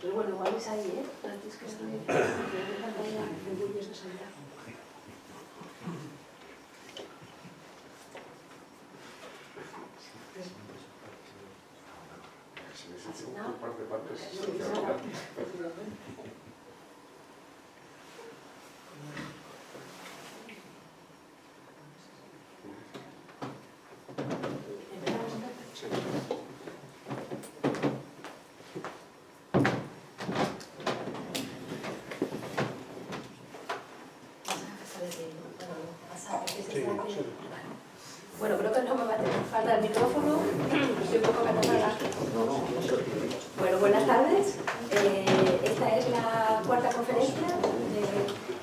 Pero bueno, igual es ahí, ¿eh? Antes que estoy en la pantalla de Bullies de Sanidad. Bueno, creo que no me va a tener falta el micrófono, estoy un poco cansada. Bueno, buenas tardes. Esta es la cuarta conferencia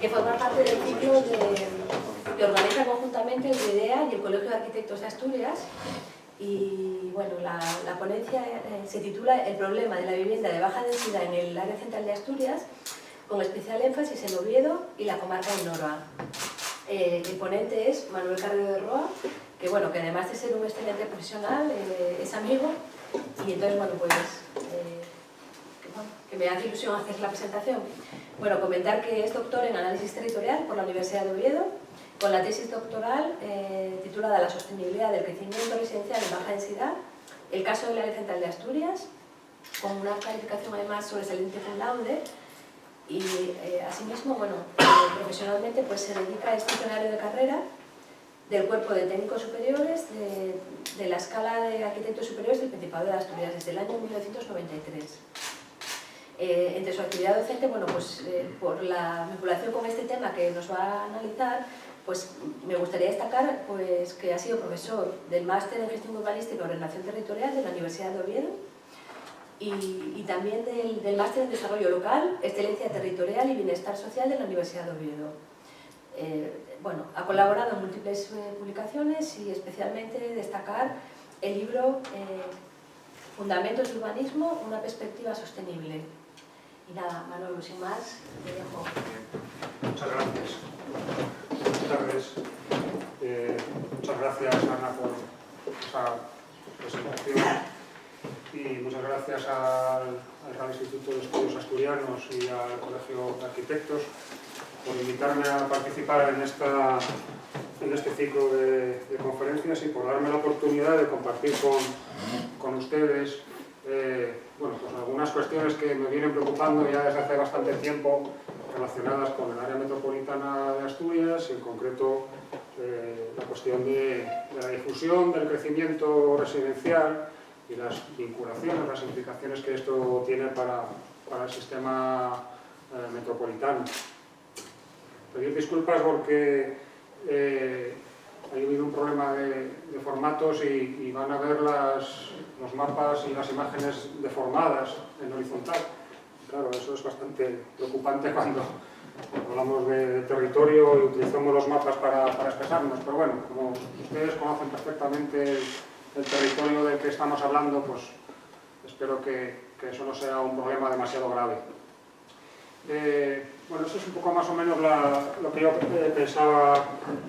que forma parte del ciclo que organiza conjuntamente el IDEA y el Colegio de Arquitectos de Asturias. Y bueno, la ponencia se titula El problema de la vivienda de baja densidad en el área central de Asturias, con especial énfasis en Oviedo y la comarca de Noroa. El ponente es Manuel Carrero de Roa, que bueno, que además de ser un excelente profesional, es amigo, y entonces bueno, pues que me hace ilusión hacer la presentación. Bueno, comentar que es doctor en análisis territorial por la Universidad de Oviedo, con la tesis doctoral titulada La sostenibilidad del crecimiento residencial en baja densidad, el caso del área central de Asturias, con una calificación además sobresaliente cum laude. Y asimismo, bueno, profesionalmente pues se dedica, es funcionario de carrera del Cuerpo de Técnicos Superiores de la Escala de Arquitectos Superiores del Principado de Asturias desde el año 1993. Entre su actividad docente, bueno, pues por la vinculación con este tema que nos va a analizar, pues me gustaría destacar pues, que ha sido profesor del Máster en Gestión Urbanística y Ordenación Territorial de la Universidad de Oviedo, y también del Máster en Desarrollo Local, Excelencia Territorial y Bienestar Social de la Universidad de Oviedo. Bueno, ha colaborado en múltiples publicaciones y especialmente destacar el libro Fundamentos de Urbanismo, una perspectiva sostenible. Y nada, Manolo, sin más, te dejo. Muchas gracias. Buenas tardes. Muchas gracias, Ana, por esa presentación. Y muchas gracias al Real Instituto de Estudios Asturianos y al Colegio de Arquitectos por invitarme a participar en este ciclo de conferencias y por darme la oportunidad de compartir con ustedes bueno, pues algunas cuestiones que me vienen preocupando ya desde hace bastante tiempo relacionadas con el área metropolitana de Asturias y en concreto la cuestión de la difusión del crecimiento residencial y las vinculaciones, las implicaciones que esto tiene para el sistema metropolitano. Pedir disculpas porque ha habido un problema de formatos y van a ver los mapas y las imágenes deformadas en horizontal. Claro, eso es bastante preocupante cuando hablamos de territorio y utilizamos los mapas para expresarnos, pero bueno, como ustedes conocen perfectamente el territorio del que estamos hablando, pues espero que eso no sea un problema demasiado grave. Bueno, eso es un poco más o menos lo que yo pensaba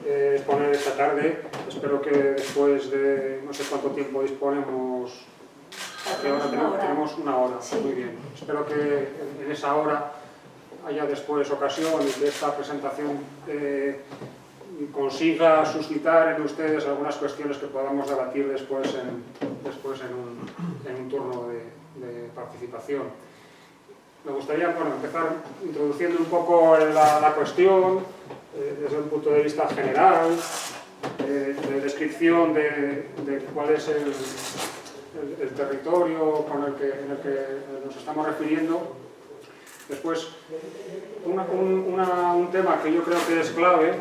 exponer esta tarde. Espero que después de no sé cuánto tiempo disponemos, tenemos una hora, sí. Muy bien. Espero que en esa hora haya después ocasión y que esta presentación consiga suscitar en ustedes algunas cuestiones que podamos debatir después en un turno de participación. Me gustaría empezar introduciendo un poco la cuestión desde un punto de vista general, de descripción de cuál es el territorio en el que nos estamos refiriendo. Después, un tema que yo creo que es clave,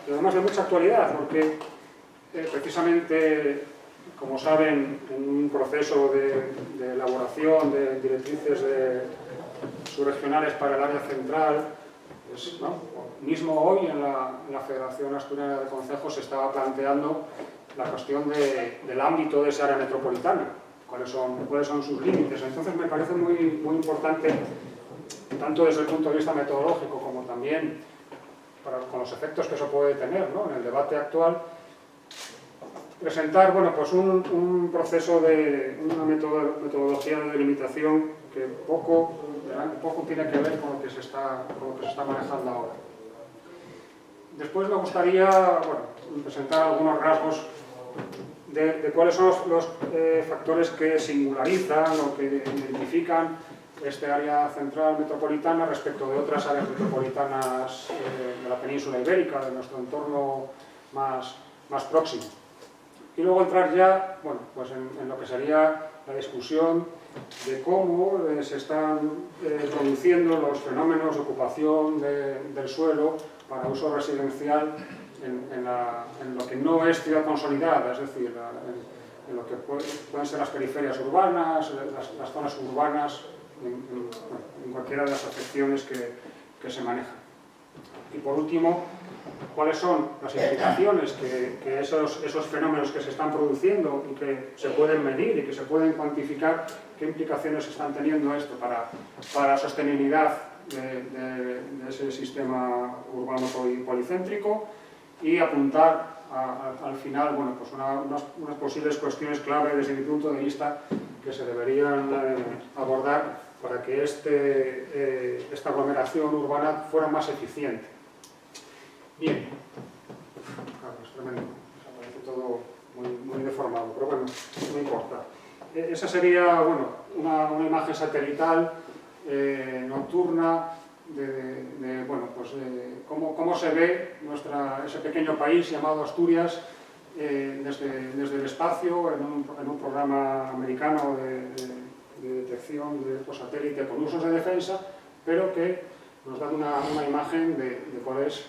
y además de mucha actualidad, porque precisamente, como saben, en un proceso de elaboración de directrices subregionales para el área central, pues, ¿no? Mismo hoy en la Federación Asturiana de Concejos se estaba planteando la cuestión del ámbito de esa área metropolitana, cuáles son sus límites. Entonces me parece muy importante, tanto desde el punto de vista metodológico como también con los efectos que eso puede tener, ¿no? En el debate actual, presentar pues un proceso una metodología de delimitación que poco tiene que ver con lo que se está manejando ahora. Después me gustaría presentar algunos rasgos de cuáles son los factores que singularizan o que identifican este área central metropolitana respecto de otras áreas metropolitanas de la península ibérica, de nuestro entorno más próximo. Y luego entrar ya pues en lo que sería la discusión de cómo se están produciendo los fenómenos de ocupación del suelo para uso residencial en lo que no es ciudad consolidada, es decir, en lo que pueden ser las periferias urbanas, las zonas urbanas, en cualquiera de las acepciones que se manejan. Y por último, cuáles son las implicaciones que esos fenómenos que se están produciendo y que se pueden medir y que se pueden cuantificar, qué implicaciones están teniendo esto para la sostenibilidad de ese sistema urbano policéntrico, y apuntar al final pues unas posibles cuestiones clave desde mi punto de vista que se deberían abordar para que esta aglomeración urbana fuera más eficiente. Bien, claro, es tremendo, parece todo muy deformado, pero bueno, no importa. Esa sería una imagen satelital nocturna de cómo se ve ese pequeño país llamado Asturias desde el espacio en un programa americano de detección de satélite con usos de defensa, pero que nos da una imagen de cuál es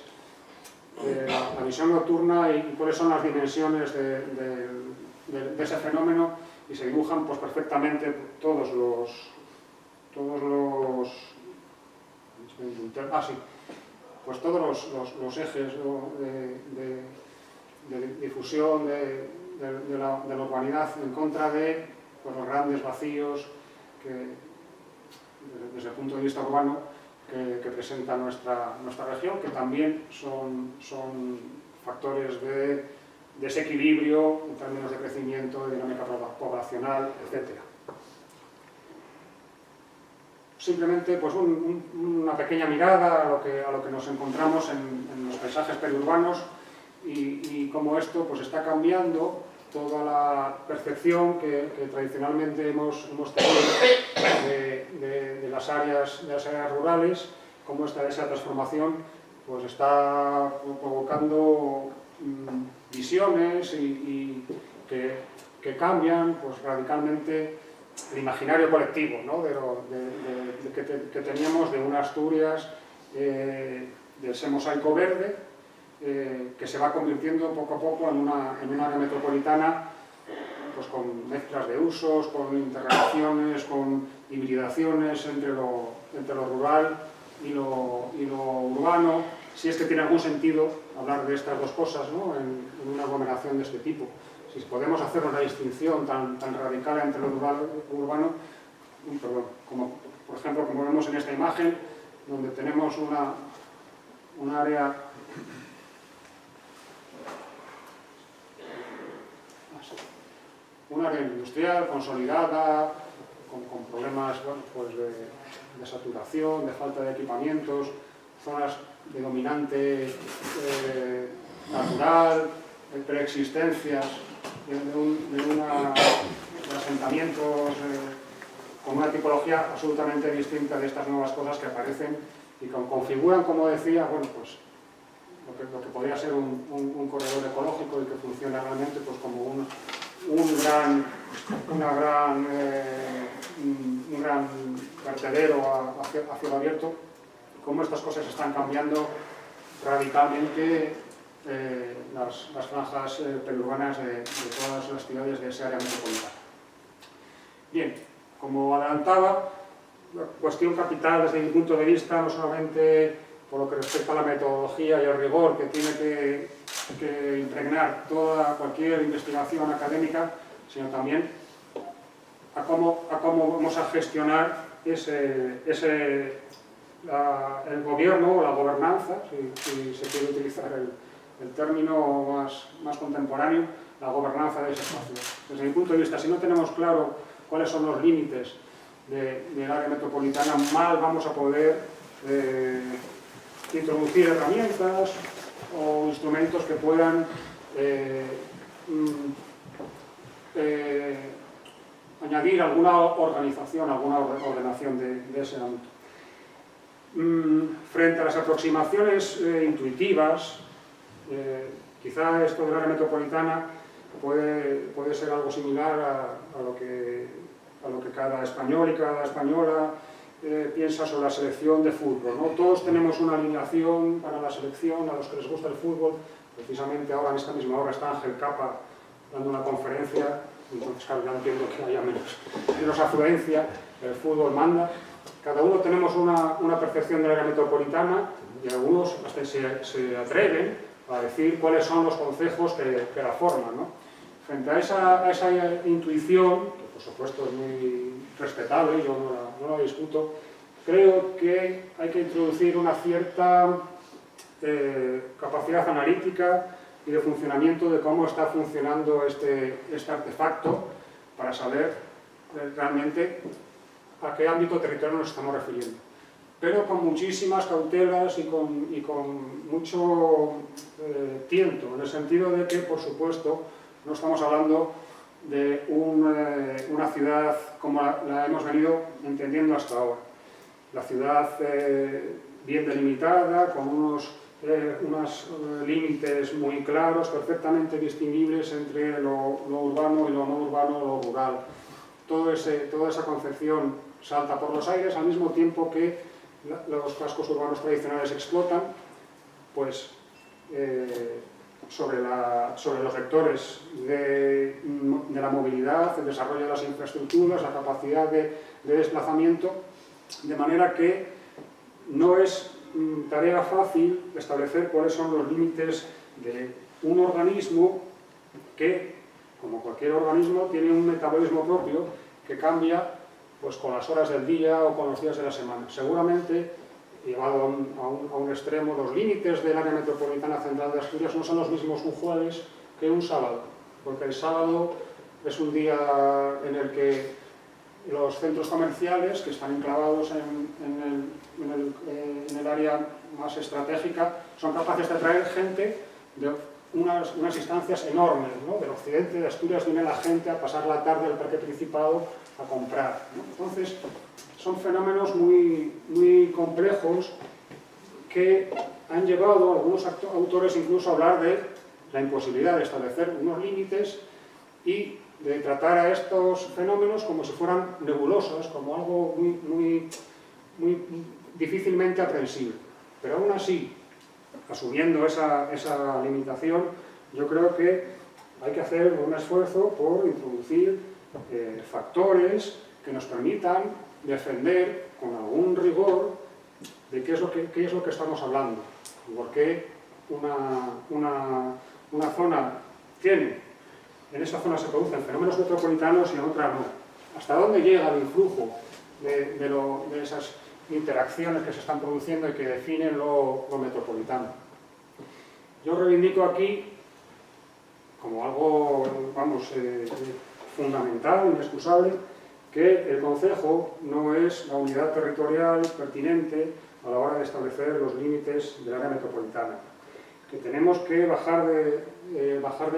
la visión nocturna y cuáles son las dimensiones de ese fenómeno, y se dibujan pues perfectamente todos los ejes de difusión de la urbanidad en contra de los grandes vacíos que, desde el punto de vista urbano, que presenta nuestra región, que también son factores de desequilibrio en términos de crecimiento, de dinámica poblacional, etc. Simplemente pues una pequeña mirada a lo que nos encontramos en los paisajes periurbanos y cómo esto pues está cambiando toda la percepción que tradicionalmente hemos tenido de las áreas rurales, cómo esa transformación pues está provocando visiones y que cambian pues radicalmente el imaginario colectivo, ¿no? que teníamos de una Asturias de ese mosaico verde, que se va convirtiendo poco a poco en un área metropolitana pues con mezclas de usos, con interrelaciones, con hibridaciones entre lo rural y lo urbano, si es que tiene algún sentido hablar de estas dos cosas, ¿no? en una aglomeración de este tipo. Si podemos hacer una distinción tan radical entre lo rural y lo urbano, como por ejemplo como vemos en esta imagen, donde tenemos un área industrial consolidada, con problemas pues de saturación, de falta de equipamientos, zonas de dominante natural, de preexistencias, de asentamientos con una tipología absolutamente distinta de estas nuevas cosas que aparecen y que configuran, como decía, pues lo que podría ser un corredor ecológico y que funciona realmente pues como un gran vertedero a cielo abierto. Cómo estas cosas están cambiando radicalmente las franjas periurbanas de todas las ciudades de esa área metropolitana. Bien, como adelantaba, la cuestión capital desde mi punto de vista, no solamente por lo que respecta a la metodología y al rigor que tiene que impregnar cualquier investigación académica, sino también a cómo vamos a gestionar el gobierno o la gobernanza, si se quiere utilizar el término más contemporáneo, la gobernanza de ese espacio. Desde mi punto de vista, si no tenemos claro cuáles son los límites del área metropolitana, mal vamos a poder introducir herramientas o instrumentos que puedan añadir alguna organización, alguna ordenación de ese ámbito. Frente a las aproximaciones intuitivas, quizá esto del área metropolitana puede ser algo similar a lo que cada español y cada española piensa sobre la selección de fútbol, ¿no? Todos tenemos una alineación para la selección, a los que les gusta el fútbol. Precisamente ahora, en esta misma hora, está Ángel Capa dando una conferencia, entonces claro, ya entiendo que haya menos afluencia, el fútbol manda. Cada uno tenemos una percepción del área metropolitana y algunos hasta se atreven a decir cuáles son los concejos que la forman, ¿no? Frente a esa intuición, que por supuesto es muy respetable, yo no la discuto, creo que hay que introducir una cierta capacidad analítica y de funcionamiento de cómo está funcionando este artefacto para saber realmente a qué ámbito territorial nos estamos refiriendo. Pero con muchísimas cautelas y con mucho tiento, en el sentido de que, por supuesto, no estamos hablando de una ciudad como la hemos venido entendiendo hasta ahora. La ciudad bien delimitada, con unos límites muy claros, perfectamente distinguibles entre lo urbano y lo no urbano, lo rural. Toda esa concepción salta por los aires, al mismo tiempo que los cascos urbanos tradicionales explotan, pues sobre los vectores de la movilidad, el desarrollo de las infraestructuras, la capacidad de desplazamiento, de manera que no es tarea fácil establecer cuáles son los límites de un organismo que, como cualquier organismo, tiene un metabolismo propio que cambia pues, con las horas del día o con los días de la semana. Seguramente, llevado a un extremo, los límites del área metropolitana central de Asturias no son los mismos un jueves que un sábado, porque el sábado es un día en el que los centros comerciales, que están enclavados en el área más estratégica, son capaces de atraer gente de unas distancias enormes, ¿no? Del occidente de Asturias viene la gente a pasar la tarde al Parque Principado a comprar, ¿no? Entonces, son fenómenos muy complejos que han llevado a algunos autores incluso a hablar de la imposibilidad de establecer unos límites y de tratar a estos fenómenos como si fueran nebulosas, como algo muy difícilmente aprensible. Pero aún así, asumiendo esa limitación, yo creo que hay que hacer un esfuerzo por introducir factores que nos permitan defender con algún rigor de qué es lo que estamos hablando, por qué una zona tiene, en esa zona se producen fenómenos metropolitanos y en otra no. ¿Hasta dónde llega el influjo de esas interacciones que se están produciendo y que definen lo metropolitano? Yo reivindico aquí como algo, fundamental, inexcusable, que el concejo no es la unidad territorial pertinente a la hora de establecer los límites del área metropolitana, que tenemos que bajar de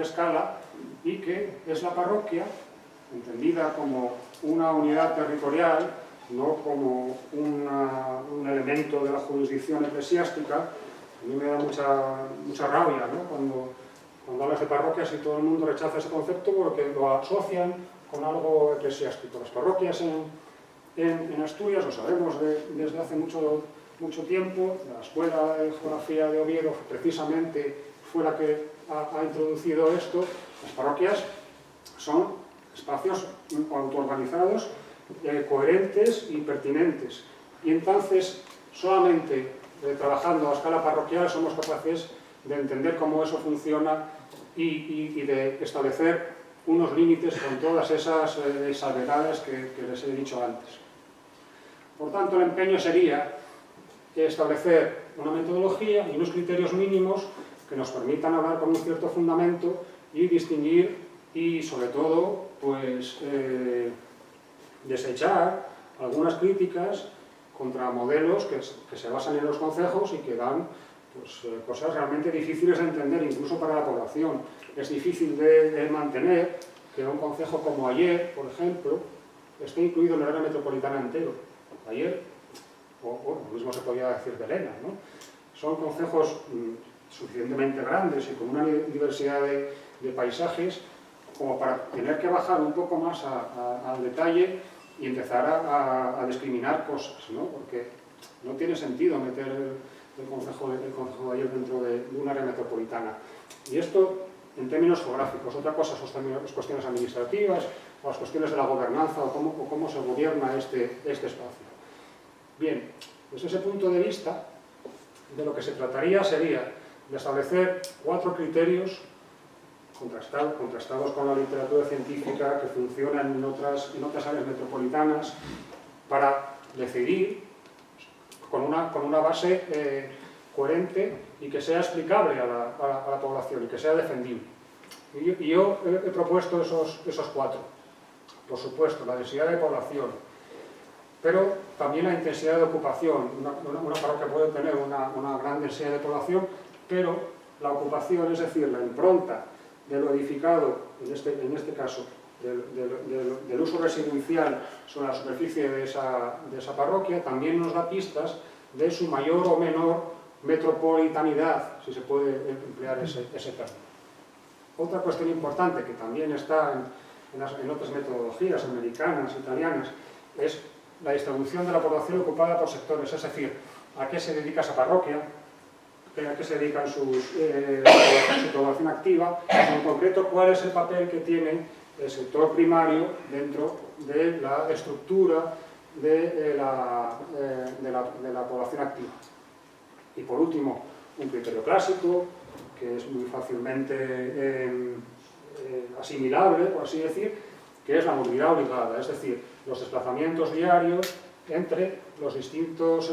escala y que es la parroquia, entendida como una unidad territorial, no como un elemento de la jurisdicción eclesiástica. A mí me da mucha rabia, ¿no? Cuando hablas de parroquias y todo el mundo rechaza ese concepto porque lo asocian con algo eclesiástico. Las parroquias en Asturias, lo sabemos desde hace mucho tiempo, la Escuela de Geografía de Oviedo precisamente fue la que ha introducido esto. Las parroquias son espacios autoorganizados, coherentes y pertinentes. Y entonces, solamente trabajando a escala parroquial somos capaces de entender cómo eso funciona y de establecer unos límites con todas esas salvedades que les he dicho antes. Por tanto, el empeño sería establecer una metodología y unos criterios mínimos que nos permitan hablar con un cierto fundamento y distinguir y, sobre todo, pues, desechar algunas críticas contra modelos que se basan en los concejos y que dan pues, cosas realmente difíciles de entender, incluso para la población. Es difícil de mantener que un concejo como Aller, por ejemplo, esté incluido en el área metropolitana entero. Aller, o lo mismo se podría decir de Lena, ¿no? Son concejos suficientemente grandes y con una diversidad de paisajes como para tener que bajar un poco más al detalle y empezar a discriminar cosas, ¿no? Porque no tiene sentido meter el concejo de Aller dentro de un área metropolitana. Y esto en términos geográficos. Otra cosa son las cuestiones administrativas o las cuestiones de la gobernanza o cómo se gobierna este espacio. Bien, desde ese punto de vista, de lo que se trataría sería de establecer 4 criterios contrastados con la literatura científica que funcionan en otras áreas metropolitanas para decidir con una base coherente y que sea explicable a la población y que sea defendible. Y yo he propuesto esos 4. Por supuesto, la densidad de población, pero también la intensidad de ocupación. Una parroquia puede tener una gran densidad de población, pero la ocupación, es decir, la impronta de lo edificado, en este caso, del uso residencial sobre la superficie de esa parroquia, también nos da pistas de su mayor o menor metropolitanidad, si se puede emplear ese término. Otra cuestión importante que también está en otras metodologías americanas, italianas, es la distribución de la población ocupada por sectores, es decir, a qué se dedica esa parroquia, a qué se dedican su población activa, en concreto cuál es el papel que tiene el sector primario dentro de la estructura de la población activa. Y por último, un criterio clásico, que es muy fácilmente asimilable, por así decir, que es la movilidad obligada, es decir, los desplazamientos diarios entre los distintos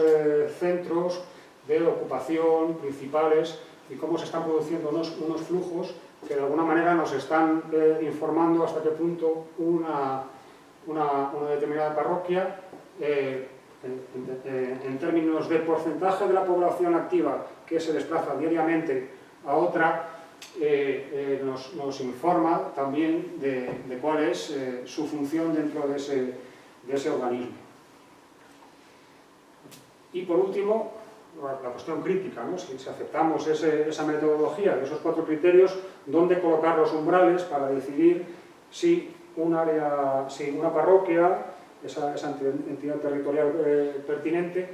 centros de ocupación principales y cómo se están produciendo unos flujos que de alguna manera nos están informando hasta qué punto una determinada parroquia, en términos de porcentaje de la población activa que se desplaza diariamente a otra, nos informa también de cuál es su función dentro de ese organismo. Y por último, la cuestión crítica, ¿no? Si aceptamos esa metodología de esos 4 criterios, ¿dónde colocar los umbrales para decidir si una parroquia, esa entidad territorial pertinente,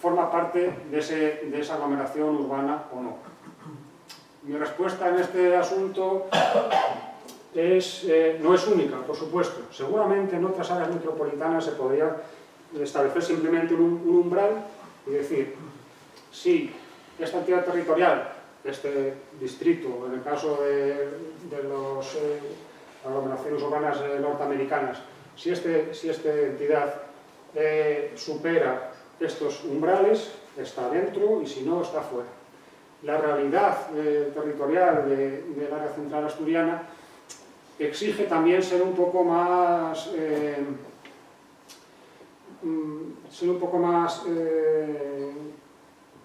forma parte de esa aglomeración urbana o no? Mi respuesta en este asunto no es única, por supuesto. Seguramente en otras áreas metropolitanas se podría establecer simplemente un umbral y decir, si esta entidad territorial, este distrito, en el caso de las aglomeraciones urbanas norteamericanas, si esta entidad supera estos umbrales, está dentro y si no, está fuera. La realidad territorial del área central asturiana exige también ser un poco más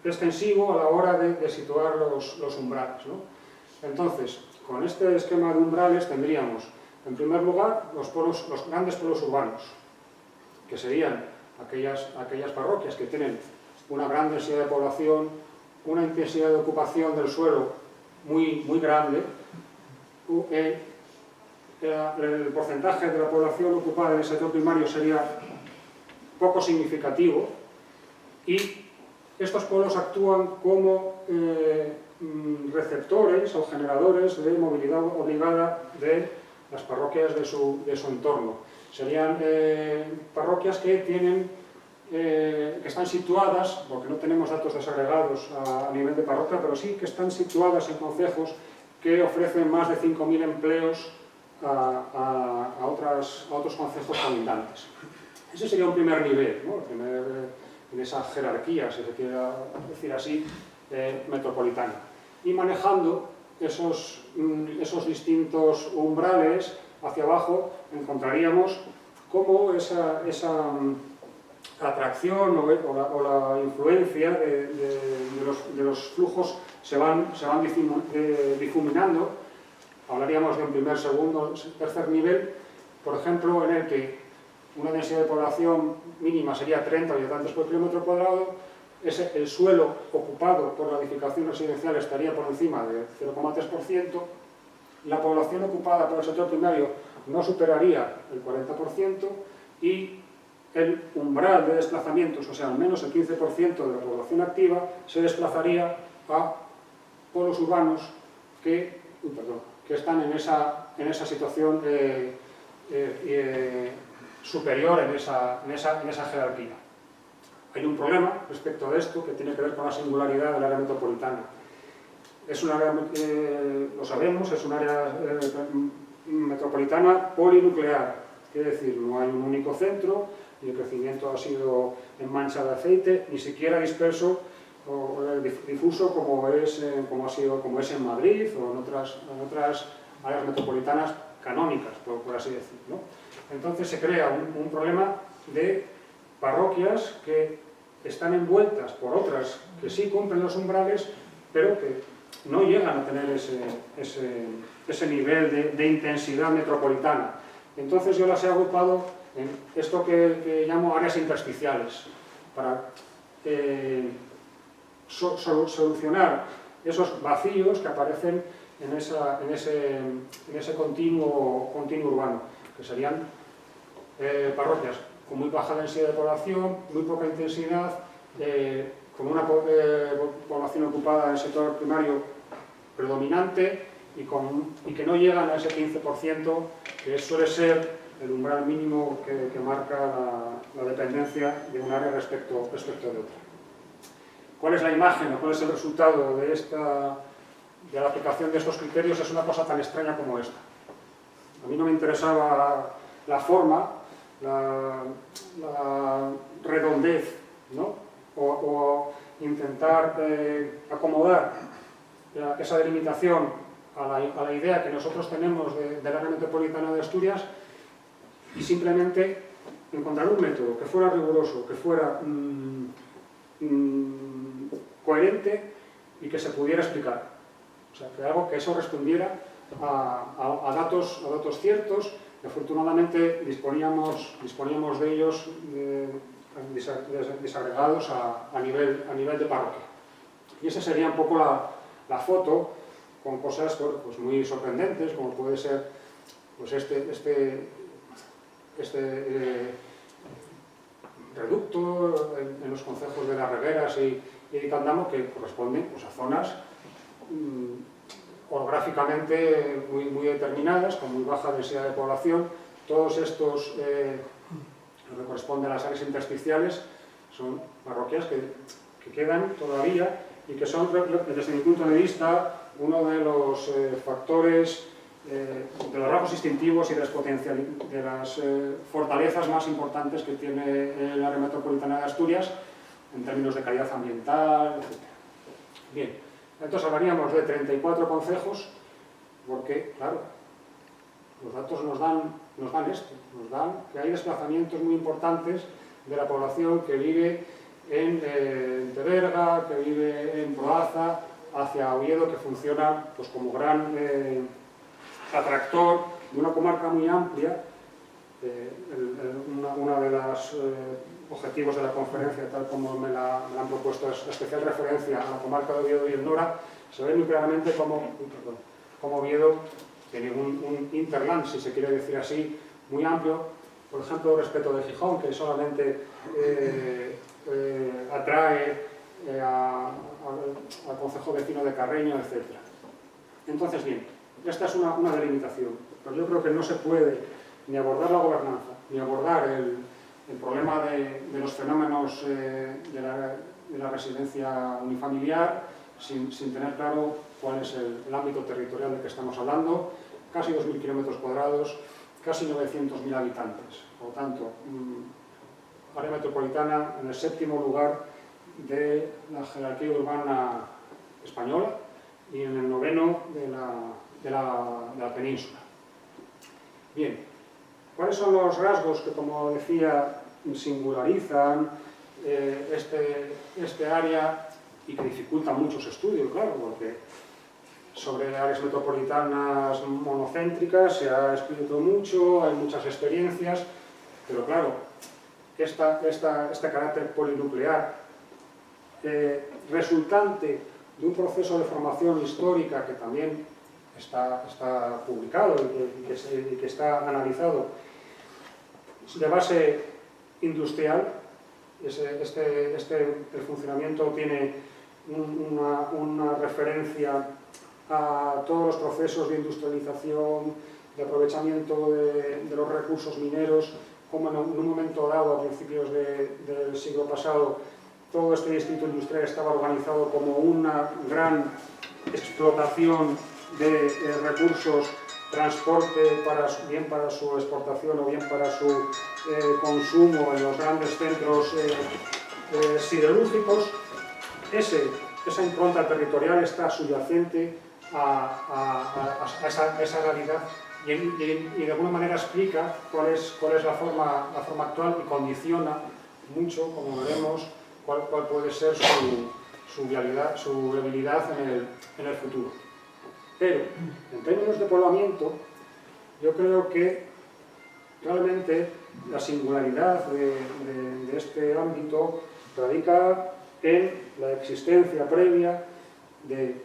extensivo a la hora de situar los umbrales, ¿no? Entonces, con este esquema de umbrales tendríamos, en primer lugar, los grandes polos urbanos, que serían aquellas parroquias que tienen una gran densidad de población, una intensidad de ocupación del suelo muy grande, el porcentaje de la población ocupada en el sector primario sería poco significativo y estos polos actúan como receptores o generadores de movilidad obligada de las parroquias de su entorno. Serían parroquias que están situadas, porque no tenemos datos desagregados a nivel de parroquia, pero sí que están situadas en concejos que ofrecen más de 5.000 empleos a otros concejos colindantes. Ese sería un primer nivel, ¿no? En esa jerarquía, si se quiere decir así, metropolitana. Y manejando esos distintos umbrales hacia abajo, encontraríamos cómo esa atracción o la influencia de los flujos se van difuminando. Hablaríamos de un primer, segundo, tercer nivel, por ejemplo, en el que una densidad de población mínima sería 30 habitantes por kilómetro cuadrado, el suelo ocupado por la edificación residencial estaría por encima de 0,3%, la población ocupada por el sector primario no superaría el 40% y el umbral de desplazamientos, o sea, al menos el 15% de la población activa, se desplazaría a polos urbanos que están en esa situación superior en esa jerarquía. Hay un problema respecto de esto que tiene que ver con la singularidad del área metropolitana. Es un área, lo sabemos, es un área metropolitana polinuclear, quiere decir, no hay un único centro, y el crecimiento ha sido en mancha de aceite, ni siquiera disperso o difuso como es en Madrid o en otras áreas metropolitanas canónicas, por así decirlo. Entonces se crea un problema de parroquias que están envueltas por otras que sí cumplen los umbrales, pero que no llegan a tener ese nivel de intensidad metropolitana. Entonces yo las he agrupado en esto que llamo áreas intersticiales, para solucionar esos vacíos que aparecen en ese continuo urbano, que serían parroquias con muy baja densidad de población, muy poca intensidad, con una población ocupada en el sector primario predominante y que no llegan a ese 15% que suele ser el umbral mínimo que marca la dependencia de un área respecto de otra. ¿Cuál es la imagen o cuál es el resultado de la aplicación de estos criterios? Es una cosa tan extraña como esta. A mí no me interesaba la forma, la redondez, ¿no? o intentar acomodar esa delimitación a la idea que nosotros tenemos del área metropolitana de Asturias y simplemente encontrar un método que fuera riguroso, que fuera coherente y que se pudiera explicar. O sea, que eso respondiera a datos ciertos. Afortunadamente disponíamos de ellos desagregados a nivel de parroquia. Y esa sería un poco la foto, con cosas pues muy sorprendentes, como puede ser pues este reducto en los concejos de Las Regueras y Candamo, que corresponden pues, a zonas orográficamente muy determinadas, con muy baja densidad de población. Todos estos, lo que corresponde a las áreas intersticiales, son parroquias que quedan todavía y que son, desde mi punto de vista, uno de los factores, de los rasgos distintivos y de las fortalezas más importantes que tiene el área metropolitana de Asturias en términos de calidad ambiental, etc. Bien, entonces hablaríamos de 34 concejos, porque, claro, los datos nos dan esto, nos dan que hay desplazamientos muy importantes de la población que vive en Teberga, que vive en Proaza, hacia Oviedo, que funciona pues, como gran atractor de una comarca muy amplia. Una de los objetivos de la conferencia, tal como me la han propuesto, es especial referencia a la comarca de Oviedo y el Nora. Se ve muy claramente cómo Oviedo tiene un interland, si se quiere decir así, muy amplio, por ejemplo, respecto de Gijón, que solamente atrae al concejo vecino de Carreño, etc. Entonces, bien, esta es una delimitación, pero yo creo que no se puede ni abordar la gobernanza, ni abordar el problema de los fenómenos de la residencia unifamiliar sin tener claro cuál es el ámbito territorial del que estamos hablando. Casi 2.000 kilómetros cuadrados, casi 900.000 habitantes. Por lo tanto, área metropolitana en el 7º lugar de la jerarquía urbana española y en el 9º de la península. Bien, ¿cuáles son los rasgos que, como decía, singularizan este área y que dificultan mucho su estudio? Claro, porque sobre áreas metropolitanas monocéntricas se ha escrito mucho, hay muchas experiencias, pero claro, este carácter polinuclear resultante de un proceso de formación histórica que también está publicado y que está analizado de base industrial. El funcionamiento tiene una referencia a todos los procesos de industrialización, de aprovechamiento de los recursos mineros, como en un momento dado, a principios del siglo pasado, todo este distrito industrial estaba organizado como una gran explotación de recursos, transporte, bien para su exportación o bien para su consumo en los grandes centros siderúrgicos. Esa impronta territorial está subyacente a esa realidad y de alguna manera explica cuál es la forma actual y condiciona mucho, como veremos, cuál puede ser su viabilidad en el futuro. Pero, en términos de poblamiento, yo creo que realmente la singularidad de este ámbito radica en la existencia previa de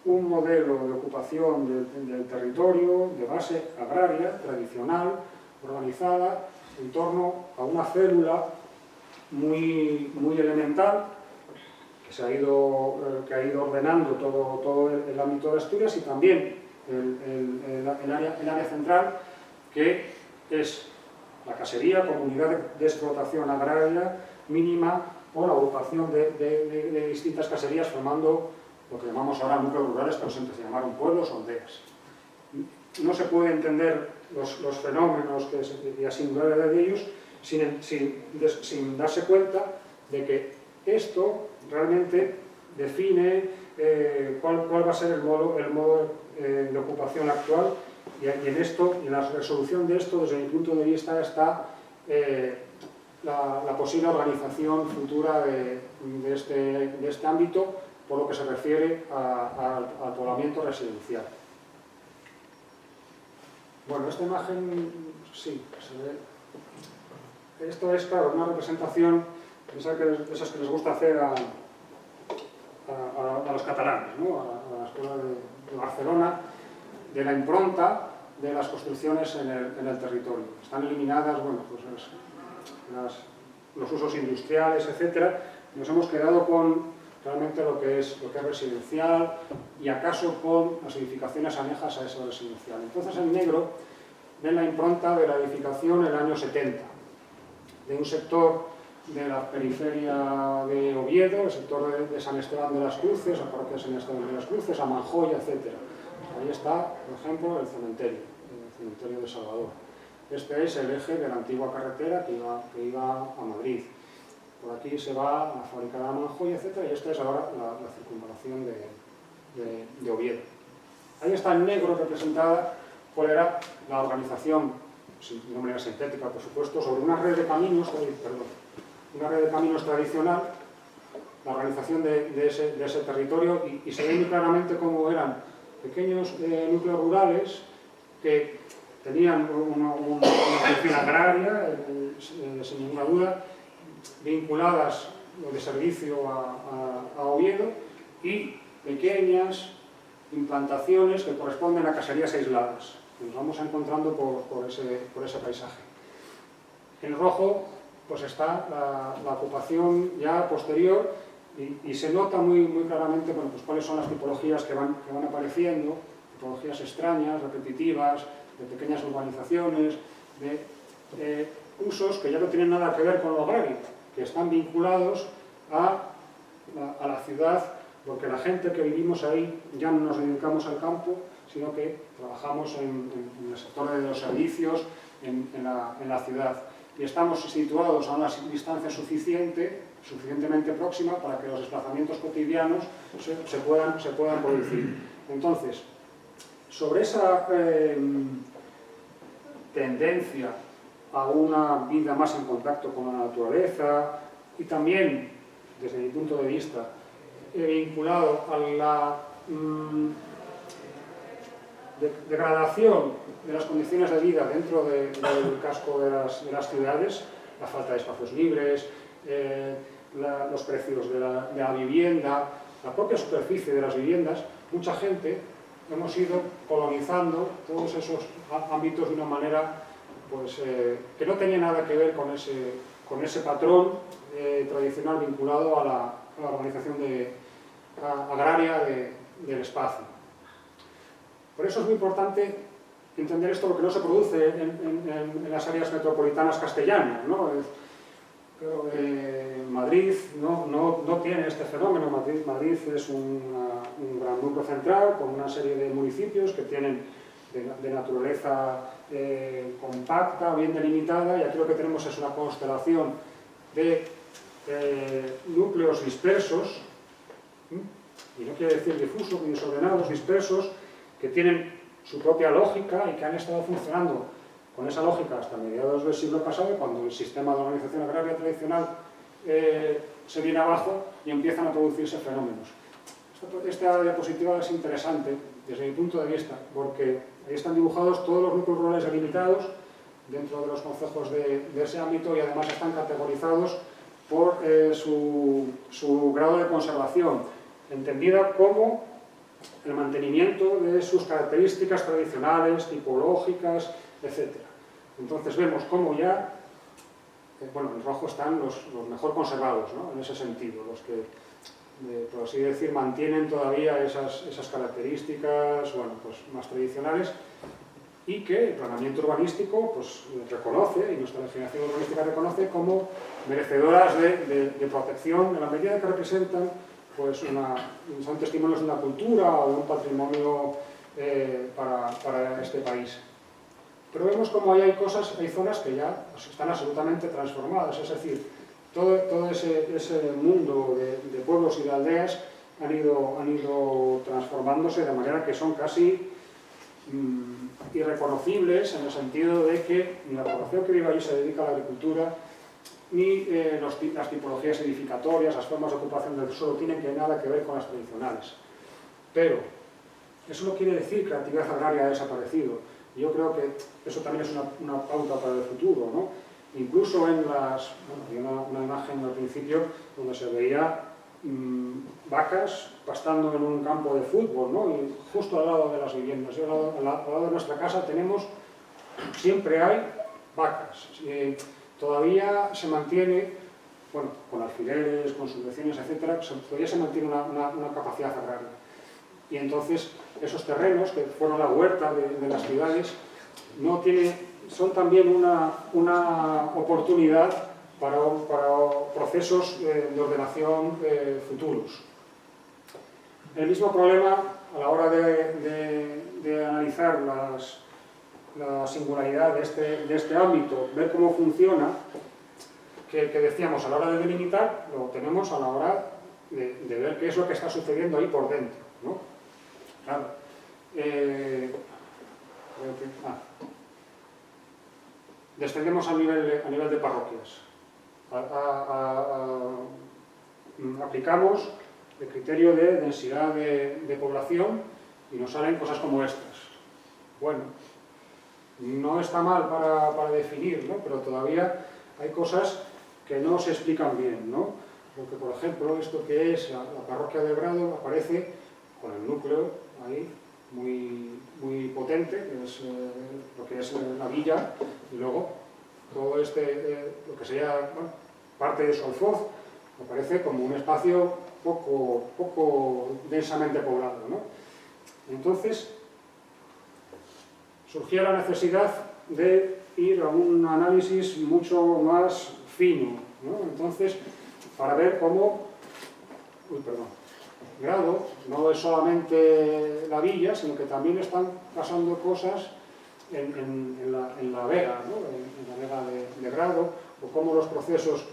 un modelo de ocupación del territorio de base agraria, tradicional, organizada en torno a una célula muy elemental que ha ido ordenando todo el ámbito de Asturias, y también el área central, que es la casería, comunidad de explotación agraria mínima, o la agrupación de distintas caserías formando lo que llamamos ahora núcleos rurales, pero siempre se llamaron pueblos o aldeas. No se puede entender los fenómenos y la singularidad de ellos sin darse cuenta de que esto realmente define cuál va a ser el modo de ocupación actual, y en la resolución de esto, desde mi punto de vista, está la posible organización futura de este ámbito, por lo que se refiere al poblamiento residencial. Bueno, esta imagen, sí, se ve. Esto es, claro, una representación de esas que les gusta hacer a los catalanes, ¿no? a la escuela de Barcelona, de la impronta de las construcciones en el territorio. Están eliminadas, bueno, pues los usos industriales, etc. Nos hemos quedado con realmente lo que es residencial, y acaso con las edificaciones anejas a eso residencial. Entonces, en negro ven la impronta de la edificación en el año 70, de un sector de la periferia de Oviedo, el sector de San Esteban de las Cruces, la parroquia de San Esteban de las Cruces, a Manjoya, etc. Ahí está, por ejemplo, el cementerio de Salvador. Este es el eje de la antigua carretera que iba a Madrid. Por aquí se va a la fábrica de Manjoya, etc. Y esta es ahora la circunvalación de Oviedo. Ahí está en negro representada cuál era la organización, de manera sintética, por supuesto, sobre una red de caminos, tradicional, la organización de ese territorio, y se ve muy claramente cómo eran pequeños núcleos rurales que tenían una función agraria, sin ninguna duda, vinculadas de servicio a Oviedo, y pequeñas implantaciones que corresponden a caserías aisladas. Nos vamos encontrando por ese paisaje. En rojo pues está la ocupación ya posterior, y se nota muy claramente, bueno, pues cuáles son las tipologías que van apareciendo, tipologías extrañas, repetitivas, de pequeñas urbanizaciones, de usos que ya no tienen nada que ver con lo agrario, que están vinculados a la ciudad, porque la gente que vivimos ahí ya no nos dedicamos al campo, sino que trabajamos en el sector de los servicios, en la ciudad. y estamos situados a una distancia suficientemente próxima para que los desplazamientos cotidianos se puedan producir. Entonces, sobre esa tendencia a una vida más en contacto con la naturaleza y también, desde mi punto de vista, vinculado a la degradación de las condiciones de vida dentro del casco de las ciudades, la falta de espacios libres, los precios de la vivienda, la propia superficie de las viviendas. Mucha gente hemos ido colonizando todos esos ámbitos de una manera pues, que no tenía nada que ver con ese patrón tradicional vinculado a la organización agraria del espacio. Por eso es muy importante entender esto, porque no se produce en las áreas metropolitanas castellanas, ¿no? Madrid no tiene este fenómeno. Madrid es un gran núcleo central con una serie de municipios que tienen de naturaleza compacta, bien delimitada, y aquí lo que tenemos es una constelación de núcleos dispersos, y no quiere decir difusos ni desordenados, dispersos, que tienen su propia lógica y que han estado funcionando con esa lógica hasta mediados del siglo pasado, cuando el sistema de organización agraria tradicional se viene abajo y empiezan a producirse fenómenos. Esta diapositiva es interesante desde mi punto de vista, porque ahí están dibujados todos los núcleos rurales delimitados dentro de los concejos de ese ámbito, y además están categorizados por su grado de conservación, entendida como el mantenimiento de sus características tradicionales, tipológicas, etc. Entonces vemos cómo ya, bueno, en rojo están los mejor conservados, ¿no? En ese sentido, los que, por así decir, mantienen todavía esas características, bueno, pues, más tradicionales, y que el planeamiento urbanístico pues, reconoce, y nuestra legislación urbanística reconoce como merecedoras de protección en la medida que representan pues son testimonios de una cultura o de un patrimonio para este país. Pero vemos como ahí hay zonas que ya están absolutamente transformadas, es decir, todo ese mundo de pueblos y de aldeas han ido transformándose de manera que son casi irreconocibles, en el sentido de que ni la población que vive allí se dedica a la agricultura, ni las tipologías edificatorias, las formas de ocupación del suelo tienen nada que ver con las tradicionales. Pero eso no quiere decir que la actividad agraria ha desaparecido. Y yo creo que eso también es una pauta para el futuro, ¿no? Incluso en había una imagen al principio donde se veía vacas pastando en un campo de fútbol, ¿no? Y justo al lado de las viviendas. Al lado de nuestra casa siempre hay vacas. Todavía se mantiene, bueno, con alfileres, con subvenciones, etcétera, todavía se mantiene una capacidad agraria. Y entonces esos terrenos, que fueron la huerta de las ciudades, son también una oportunidad para procesos de ordenación futuros. El mismo problema a la hora de analizar la singularidad de este ámbito, ver cómo funciona, que decíamos a la hora de delimitar, lo tenemos a la hora de ver qué es lo que está sucediendo ahí por dentro, ¿no? Claro. Descendemos a nivel de parroquias. Aplicamos el criterio de densidad de población y nos salen cosas como estas. Bueno, no está mal para definir, ¿no? Pero todavía hay cosas que no se explican bien, ¿no? Porque, por ejemplo, esto que es la parroquia de Brado aparece con el núcleo ahí muy potente, que es lo que es la villa, y luego todo lo que sería parte de Solfoz aparece como un espacio poco densamente poblado, ¿no? Entonces surgió la necesidad de ir a un análisis mucho más fino, ¿no? Entonces, para ver cómo Grado no es solamente la villa, sino que también están pasando cosas en la vega, ¿no? en la vega de Grado, o cómo los procesos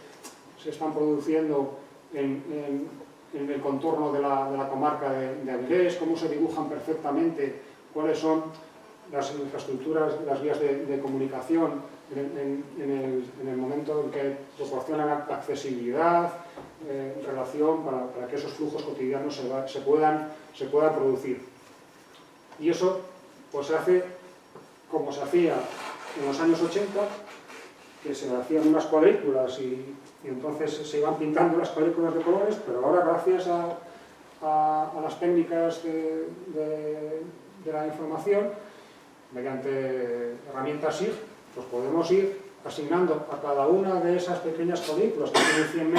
se están produciendo en el contorno de la comarca de Avilés, cómo se dibujan perfectamente cuáles son las infraestructuras, las vías de comunicación en el momento en que proporcionan accesibilidad, relación, para que esos flujos cotidianos se puedan producir. Y eso pues se hace como se hacía en los años 80, que se hacían unas cuadrículas y entonces se iban pintando las cuadrículas de colores, pero ahora gracias a las técnicas de la información, mediante herramientas SIG, pues podemos ir asignando a cada una de esas pequeñas cuadrículas que tienen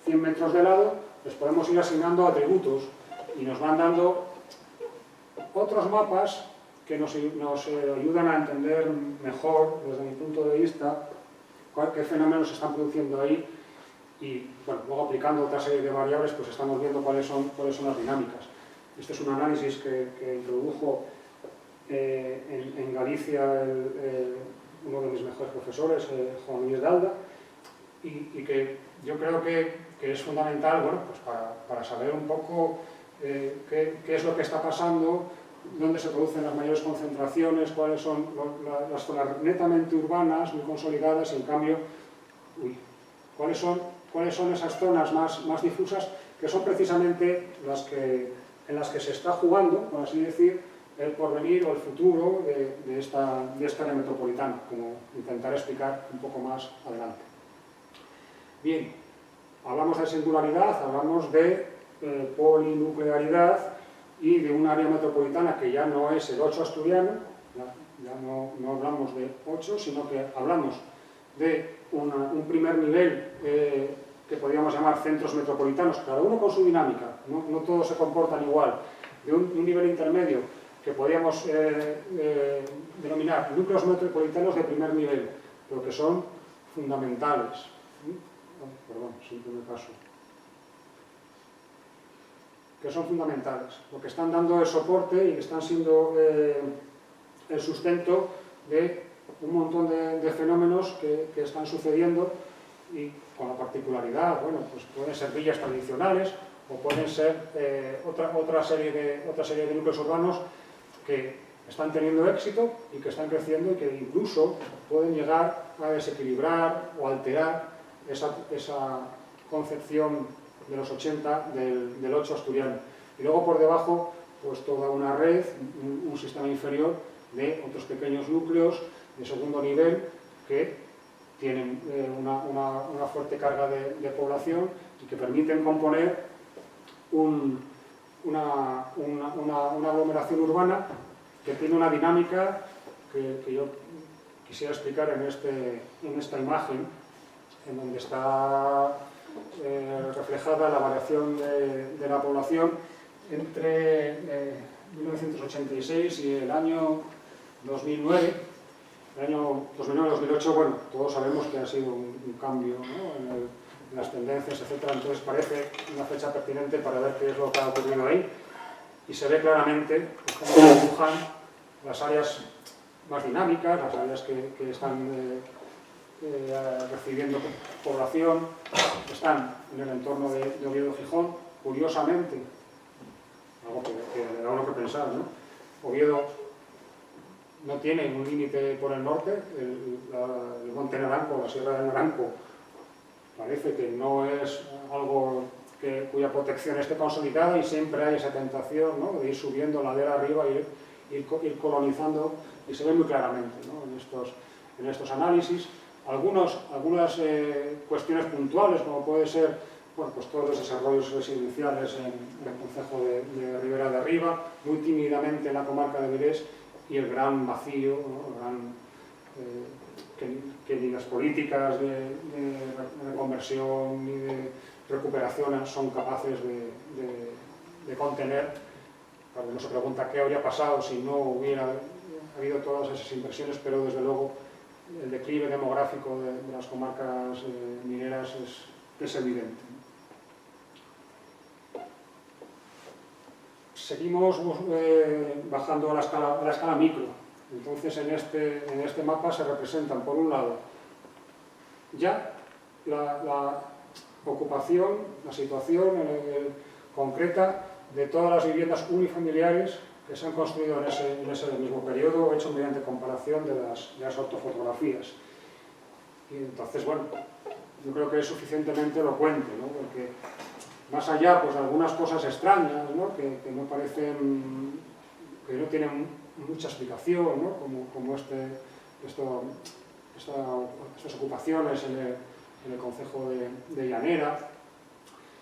100 metros de lado, les podemos ir asignando atributos y nos van dando otros mapas que nos ayudan a entender mejor, desde mi punto de vista, qué fenómenos se están produciendo ahí y, bueno, luego aplicando otra serie de variables, pues estamos viendo cuáles son las dinámicas. Este es un análisis que introdujo en Galicia uno de mis mejores profesores, Juan Luis Dalda, y que yo creo que es fundamental, bueno, pues para saber un poco qué es lo que está pasando, dónde se producen las mayores concentraciones, cuáles son las zonas netamente urbanas, muy consolidadas, y en cambio, cuáles son esas zonas más difusas, que son precisamente en las que se está jugando, por así decir, el porvenir o el futuro de esta área metropolitana, como intentaré explicar un poco más adelante. Bien, hablamos de singularidad, hablamos de polinuclearidad y de un área metropolitana que ya no es el 8 asturiano, ya no hablamos de 8, sino que hablamos de un primer nivel que podríamos llamar centros metropolitanos, cada uno con su dinámica, no todos se comportan igual, de un nivel intermedio que podríamos denominar núcleos metropolitanos de primer nivel, pero que son fundamentales. Perdón, siempre me paso. Que son fundamentales, porque están dando el soporte y están siendo el sustento de un montón de fenómenos que están sucediendo, y con la particularidad, bueno, pues pueden ser villas tradicionales o pueden ser otra serie de núcleos urbanos que están teniendo éxito y que están creciendo y que incluso pueden llegar a desequilibrar o alterar esa concepción de los 80 del 8 asturiano. Y luego por debajo, pues toda una red, un sistema inferior de otros pequeños núcleos de segundo nivel que tienen una fuerte carga de población y que permiten componer una aglomeración urbana que tiene una dinámica que yo quisiera explicar en esta imagen, en donde está reflejada la variación de la población entre 1986 y el año 2009. El año 2009-2008, bueno, todos sabemos que ha sido un cambio, ¿no? en las tendencias, etc. Entonces parece una fecha pertinente para ver qué es lo que ha ocurrido ahí. Y se ve claramente cómo se dibujan las áreas más dinámicas, las áreas que están recibiendo población, están en el entorno de Oviedo-Gijón. Curiosamente, algo que da uno que pensar, ¿no? Oviedo no tiene un límite por el norte, el Monte Naranco, la Sierra de Naranco, parece que no es algo cuya protección esté consolidada, y siempre hay esa tentación, ¿no?, de ir subiendo ladera arriba e ir colonizando, y se ve muy claramente, ¿no?, en estos análisis. Algunas cuestiones puntuales, como puede ser, bueno, pues todos los desarrollos residenciales en el concejo de Ribera de Arriba, muy tímidamente en la comarca de Avilés, y el gran vacío, ¿no?, que ni las políticas de reconversión ni de recuperación son capaces de contener. Claro, uno se pregunta qué habría pasado si no hubiera habido todas esas inversiones, pero desde luego el declive demográfico de las comarcas mineras es evidente. Seguimos bajando a la escala micro. Entonces, en este mapa se representan, por un lado, ya la ocupación, la situación concreta de todas las viviendas unifamiliares que se han construido en ese mismo periodo, hecho mediante comparación de las ortofotografías. Y entonces, bueno, yo creo que es suficientemente elocuente, ¿no? Porque más allá pues, de algunas cosas extrañas, ¿no? que no parecen, que no tienen mucha explicación, ¿no? como estas ocupaciones en el concejo de Llanera,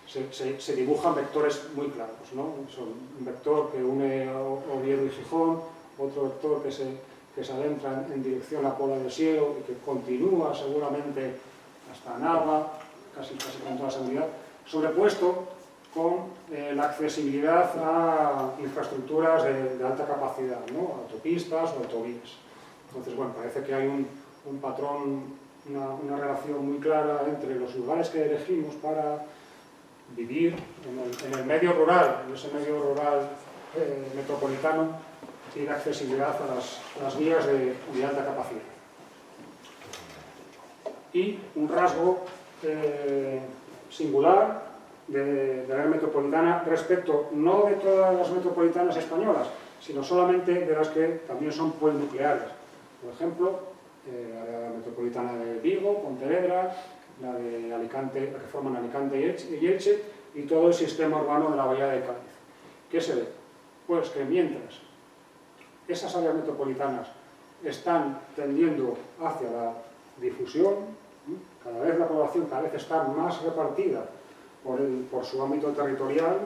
se dibujan vectores muy claros, ¿no? Son un vector que une Oviedo y Gijón, otro vector que se adentra en dirección a Pola de Siero y que continúa seguramente hasta Nava, casi con toda seguridad, sobrepuesto con la accesibilidad a infraestructuras de alta capacidad, ¿no? Autopistas o autovías. Entonces, bueno, parece que hay un patrón, una relación muy clara entre los lugares que elegimos para vivir en el medio rural, en ese medio rural metropolitano, y la accesibilidad a las vías de alta capacidad. Y un rasgo singular de la red metropolitana respecto no de todas las metropolitanas españolas, sino solamente de las que también son polinucleares. Por ejemplo, la metropolitana de Vigo, Pontevedra, la de Alicante, la que forman Alicante y Elche, y todo el sistema urbano de la Bahía de Cádiz. ¿Qué se ve? Pues que mientras esas áreas metropolitanas están tendiendo hacia la difusión, cada vez la población cada vez está más repartida por su ámbito territorial,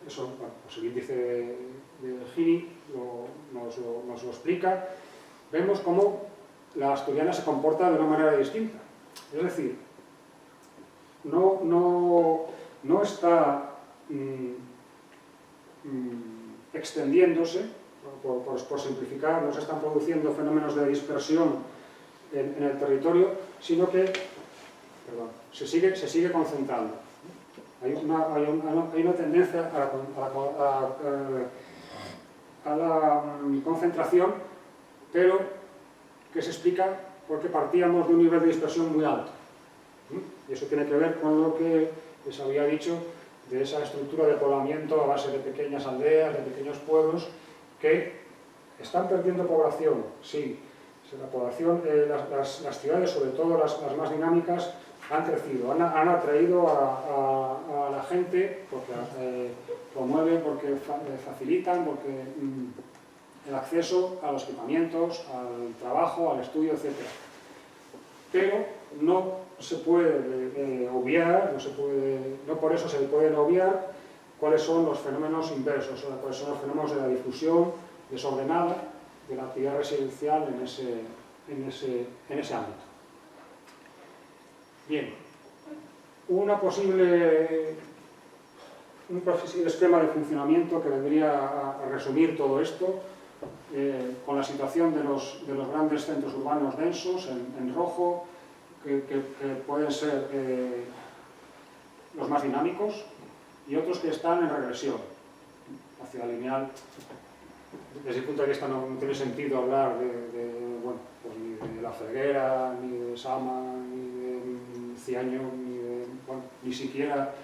eso, bueno, pues el índice de Gini nos lo explica. Vemos cómo la asturiana se comporta de una manera distinta. Es decir, no está extendiéndose, por simplificar, no se están produciendo fenómenos de dispersión en el territorio, sino que se sigue concentrando. Hay una tendencia a la concentración, pero que se explica porque partíamos de un nivel de dispersión muy alto. Y eso tiene que ver con lo que les había dicho de esa estructura de poblamiento a base de pequeñas aldeas, de pequeños pueblos, que están perdiendo población, sí. La población, las ciudades, sobre todo las más dinámicas, han crecido, han atraído a la gente porque promueven, porque facilitan, porque el acceso a los equipamientos, al trabajo, al estudio, etc. Pero no se puede obviar, no por eso se pueden obviar cuáles son los fenómenos inversos, o cuáles son los fenómenos de la difusión desordenada de la actividad residencial en ese ámbito. Bien, un posible esquema de funcionamiento que vendría a resumir todo esto, con la situación de los grandes centros urbanos densos, en rojo, que pueden ser los más dinámicos, y otros que están en regresión. La ciudad lineal, desde el punto de vista, no tiene sentido hablar bueno, pues ni de La Felguera, ni de Sama, ni de Ciaño, ni siquiera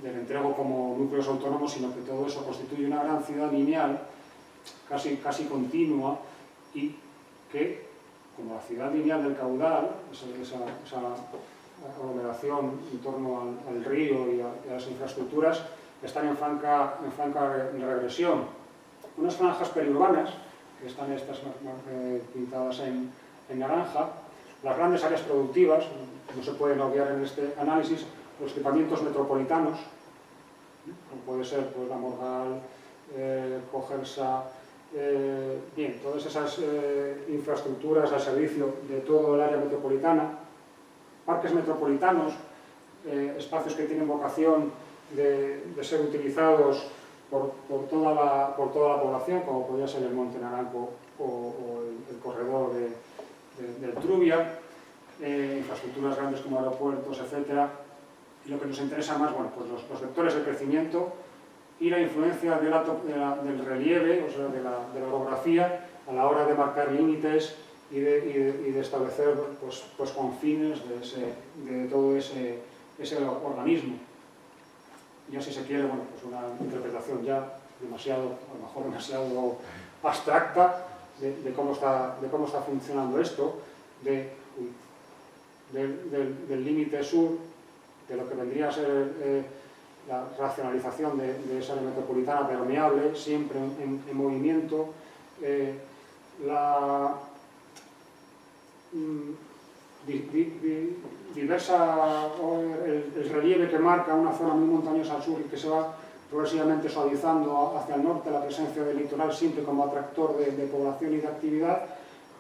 del entrego como núcleos autónomos, sino que todo eso constituye una gran ciudad lineal, casi continua, y que, como la ciudad lineal del caudal, esa aglomeración en torno al río y a las infraestructuras, están en franca regresión. Unas franjas periurbanas, que están estas pintadas en naranja, las grandes áreas productivas, no se pueden obviar en este análisis, los equipamientos metropolitanos, como puede ser pues, la Morgal, Cogersa, bien, todas esas infraestructuras al servicio de todo el área metropolitana, parques metropolitanos, espacios que tienen vocación de ser utilizados por toda la población, como podría ser el Monte Naranco o el corredor del Trubia, infraestructuras grandes como aeropuertos, etc. Y lo que nos interesa más, bueno, pues los vectores de crecimiento y la influencia del relieve, o sea, de la orografía, a la hora de marcar límites y de establecer pues confines de todo ese organismo. Ya si se quiere, bueno, pues una interpretación ya demasiado, a lo mejor demasiado abstracta de cómo está funcionando esto, del límite sur, de lo que vendría a ser la racionalización de esa área metropolitana permeable, siempre en movimiento, el relieve que marca una zona muy montañosa al sur y que se va progresivamente suavizando hacia el norte, la presencia del litoral siempre como atractor de población y de actividad,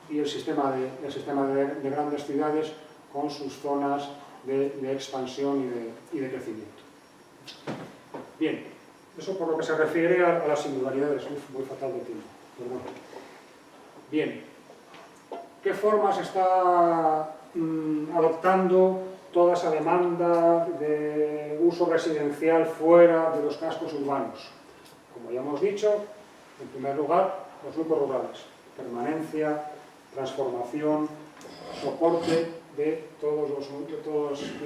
y el sistema de grandes ciudades con sus zonas de expansión y de crecimiento. Bien, eso por lo que se refiere a las singularidades. Voy fatal de tiempo, perdón. Bien, ¿qué formas está adoptando toda esa demanda de uso residencial fuera de los cascos urbanos? Como ya hemos dicho, en primer lugar, los núcleos rurales. Permanencia, transformación, soporte de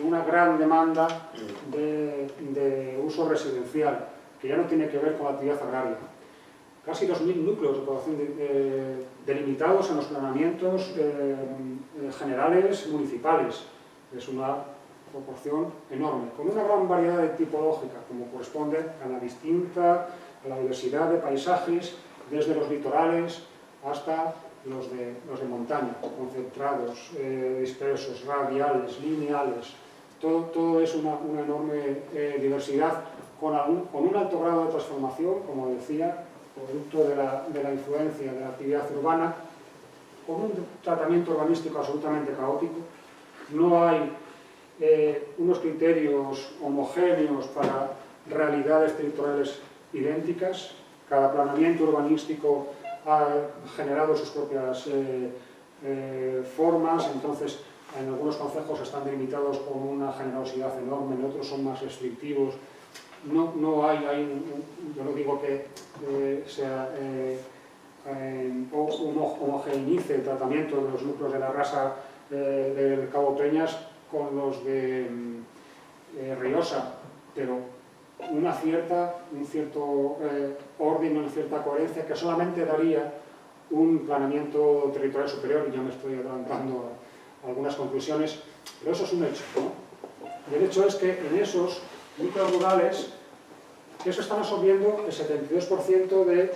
una gran demanda de uso residencial, que ya no tiene que ver con la actividad agraria. Casi 2.000 núcleos de población delimitados en los planeamientos generales municipales. Es una proporción enorme, con una gran variedad de tipológica, como corresponde a la diversidad de paisajes, desde los litorales hasta los de montaña, concentrados, dispersos, radiales, lineales. Todo es una enorme diversidad, con un alto grado de transformación, como decía, producto de la influencia de la actividad urbana, con un tratamiento urbanístico absolutamente caótico. No hay unos criterios homogéneos para realidades territoriales idénticas. Cada planeamiento urbanístico ha generado sus propias formas, entonces en algunos concejos están delimitados con una generosidad enorme, en otros son más restrictivos. No hay yo no digo que homogeneice el tratamiento de los núcleos de la Rasa del Cabo Peñas con los de Riosa, pero un cierto orden, una cierta coherencia que solamente daría un planeamiento territorial superior, y ya me estoy adelantando a algunas conclusiones, pero eso es un hecho, ¿no? Y el hecho es que en esos núcleos rurales, eso están absorbiendo el 72% de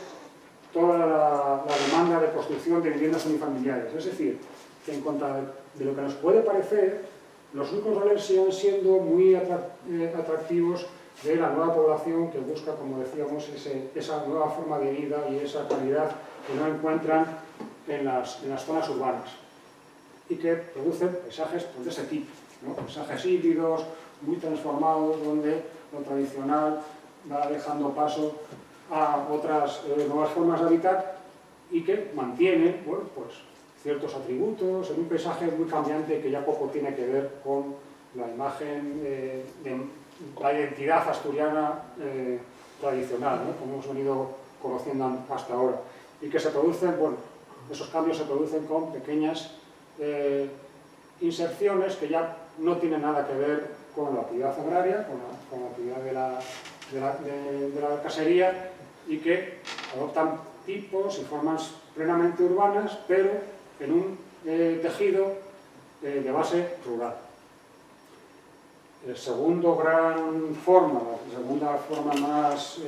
toda la demanda de construcción de viviendas unifamiliares. Es decir, que en contra de lo que nos puede parecer, los núcleos rurales siguen siendo muy atractivos de la nueva población que busca, como decíamos, esa nueva forma de vida y esa calidad que no encuentran en las zonas urbanas, y que producen paisajes pues, de ese tipo, ¿no? Paisajes híbridos, muy transformados, donde lo tradicional va dejando paso a otras nuevas formas de habitar, y que mantienen, bueno, pues, ciertos atributos en un paisaje muy cambiante que ya poco tiene que ver con la imagen de la identidad asturiana tradicional, ¿no? Como hemos venido conociendo hasta ahora, y que se producen, bueno, esos cambios se producen con pequeñas inserciones que ya no tienen nada que ver con la actividad agraria, con la actividad de la casería, y que adoptan tipos y formas plenamente urbanas, pero en un tejido de base rural. La segunda forma más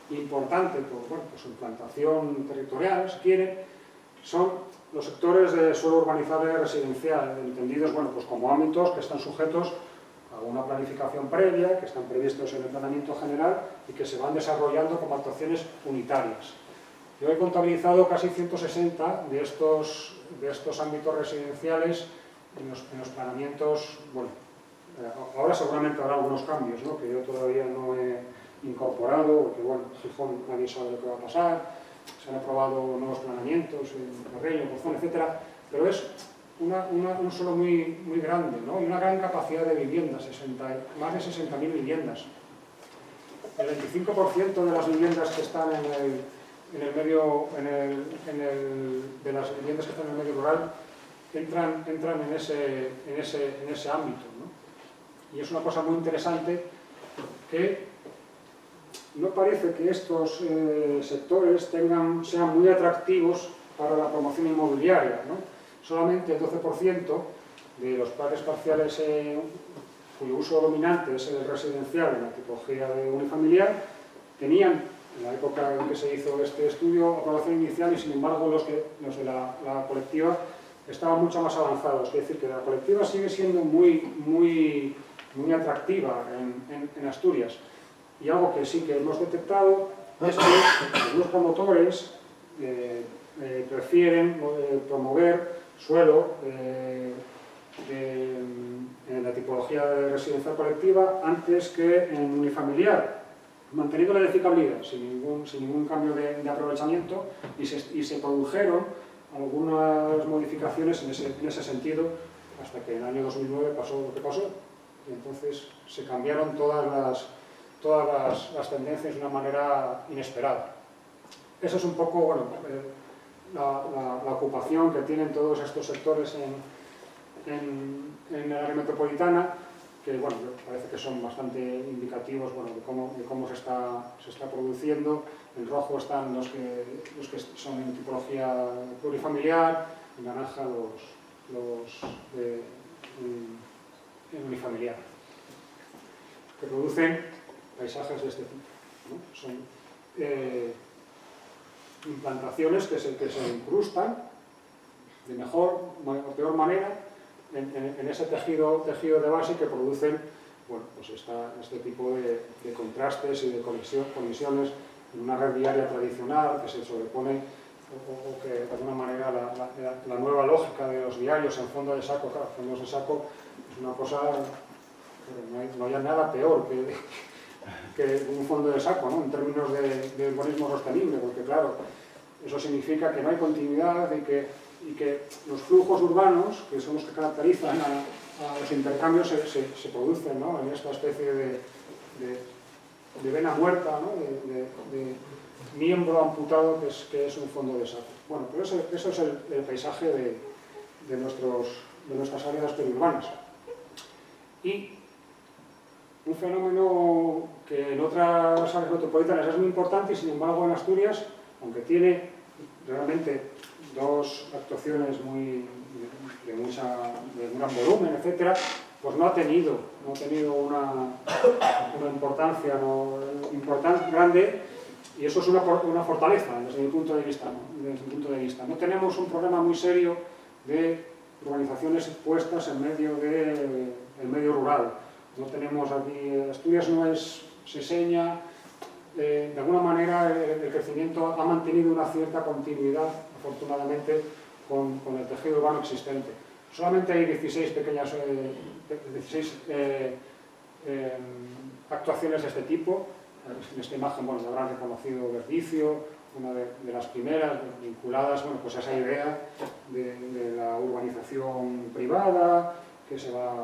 importante por su implantación territorial, si quiere, son los sectores de suelo urbanizable residencial, entendidos pues como ámbitos que están sujetos a una planificación previa, que están previstos en el planeamiento general y que se van desarrollando como actuaciones unitarias. Yo he contabilizado casi 160 de estos ámbitos residenciales en los planeamientos. Bueno, ahora seguramente habrá algunos cambios, ¿no?, que yo todavía no he incorporado, porque bueno, Gijón nadie sabe lo que va a pasar, se han aprobado nuevos planeamientos en Carreño, Pozón, etc. Pero es un suelo muy grande, ¿no?, y una gran capacidad de viviendas, más de 60.000 viviendas. 25% de las viviendas que están en el medio, de las viviendas que están en el medio rural entran en ese ámbito, ¿no? Y es una cosa muy interesante que no parece que estos sectores sean muy atractivos para la promoción inmobiliaria, ¿no? Solamente el 12% de los planes parciales cuyo uso dominante es el residencial en la tipología de unifamiliar tenían, en la época en que se hizo este estudio, aprobación inicial, y sin embargo los de la colectiva estaban mucho más avanzados. Es decir, que la colectiva sigue siendo muy atractiva en Asturias. Y algo que sí que hemos detectado es que algunos promotores prefieren promover suelo en la tipología de residencial colectiva antes que en unifamiliar, manteniendo la edificabilidad sin ningún cambio de aprovechamiento, y se produjeron algunas modificaciones en ese sentido hasta que en el año 2009 pasó lo que pasó, y entonces se cambiaron todas las tendencias de una manera inesperada. Eso es un poco, bueno, la ocupación que tienen todos estos sectores en el área metropolitana, que bueno, parece que son bastante indicativos, bueno, de cómo se está produciendo. En rojo están los que son en tipología plurifamiliar, en naranja los en unifamiliar, que producen paisajes de este tipo, ¿no? Son implantaciones que se incrustan de mejor o peor manera en ese tejido de base, que producen, bueno, pues este tipo de contrastes y de colisiones en una red viaria tradicional que se sobrepone, o que de alguna manera la nueva lógica de los viarios en fondo de saco. Claro, fondos de saco es una cosa, no hay nada peor que un fondo de saco, ¿no? En términos de urbanismo sostenible, porque claro, eso significa que no hay continuidad y que los flujos urbanos, que son los que caracterizan a los intercambios, se producen, ¿no? En esta especie de vena muerta, ¿no? de miembro amputado que es un fondo de saco. Bueno, pero eso es el paisaje de nuestras áreas periurbanas. Y un fenómeno que en otras áreas metropolitanas es muy importante, y sin embargo en Asturias, aunque tiene realmente dos actuaciones de un gran volumen, etcétera, pues no ha tenido una importancia grande, y eso es una fortaleza desde mi punto de vista, ¿no? No tenemos un problema muy serio de urbanizaciones puestas en medio del medio rural. No tenemos aquí, Asturias se seña, de alguna manera el crecimiento ha mantenido una cierta continuidad, afortunadamente, con el tejido urbano existente. Solamente hay 16 actuaciones de este tipo. En esta imagen, bueno, ya habrán reconocido Verdicio, una de las primeras, vinculadas, bueno, pues a esa idea de la urbanización privada, que se va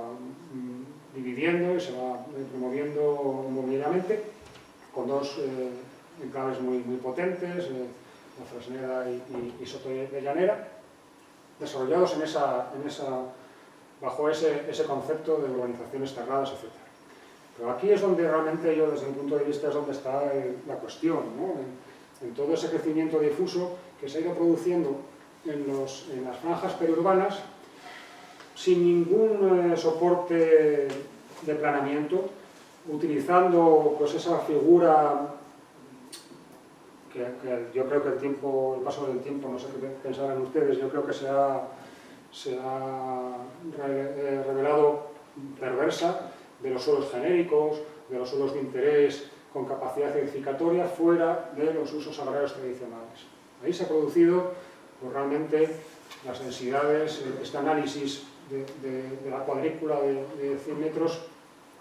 dividiendo y se va promoviendo inmobiliariamente, con dos enclaves muy potentes, la Fresneda y Soto de Llanera, desarrollados bajo ese concepto de urbanizaciones cerradas, etc. Pero aquí es donde realmente yo, desde mi punto de vista, es donde está la cuestión, ¿no? En todo ese crecimiento difuso que se ha ido produciendo en las franjas periurbanas, sin ningún soporte de planeamiento, utilizando pues esa figura que yo creo que el paso del tiempo, no sé qué pensarán ustedes, yo creo que se ha revelado perversa, de los suelos genéricos, de los suelos de interés con capacidad edificatoria fuera de los usos agrarios tradicionales. Ahí se ha producido pues, realmente las densidades, este análisis de la cuadrícula de 100 metros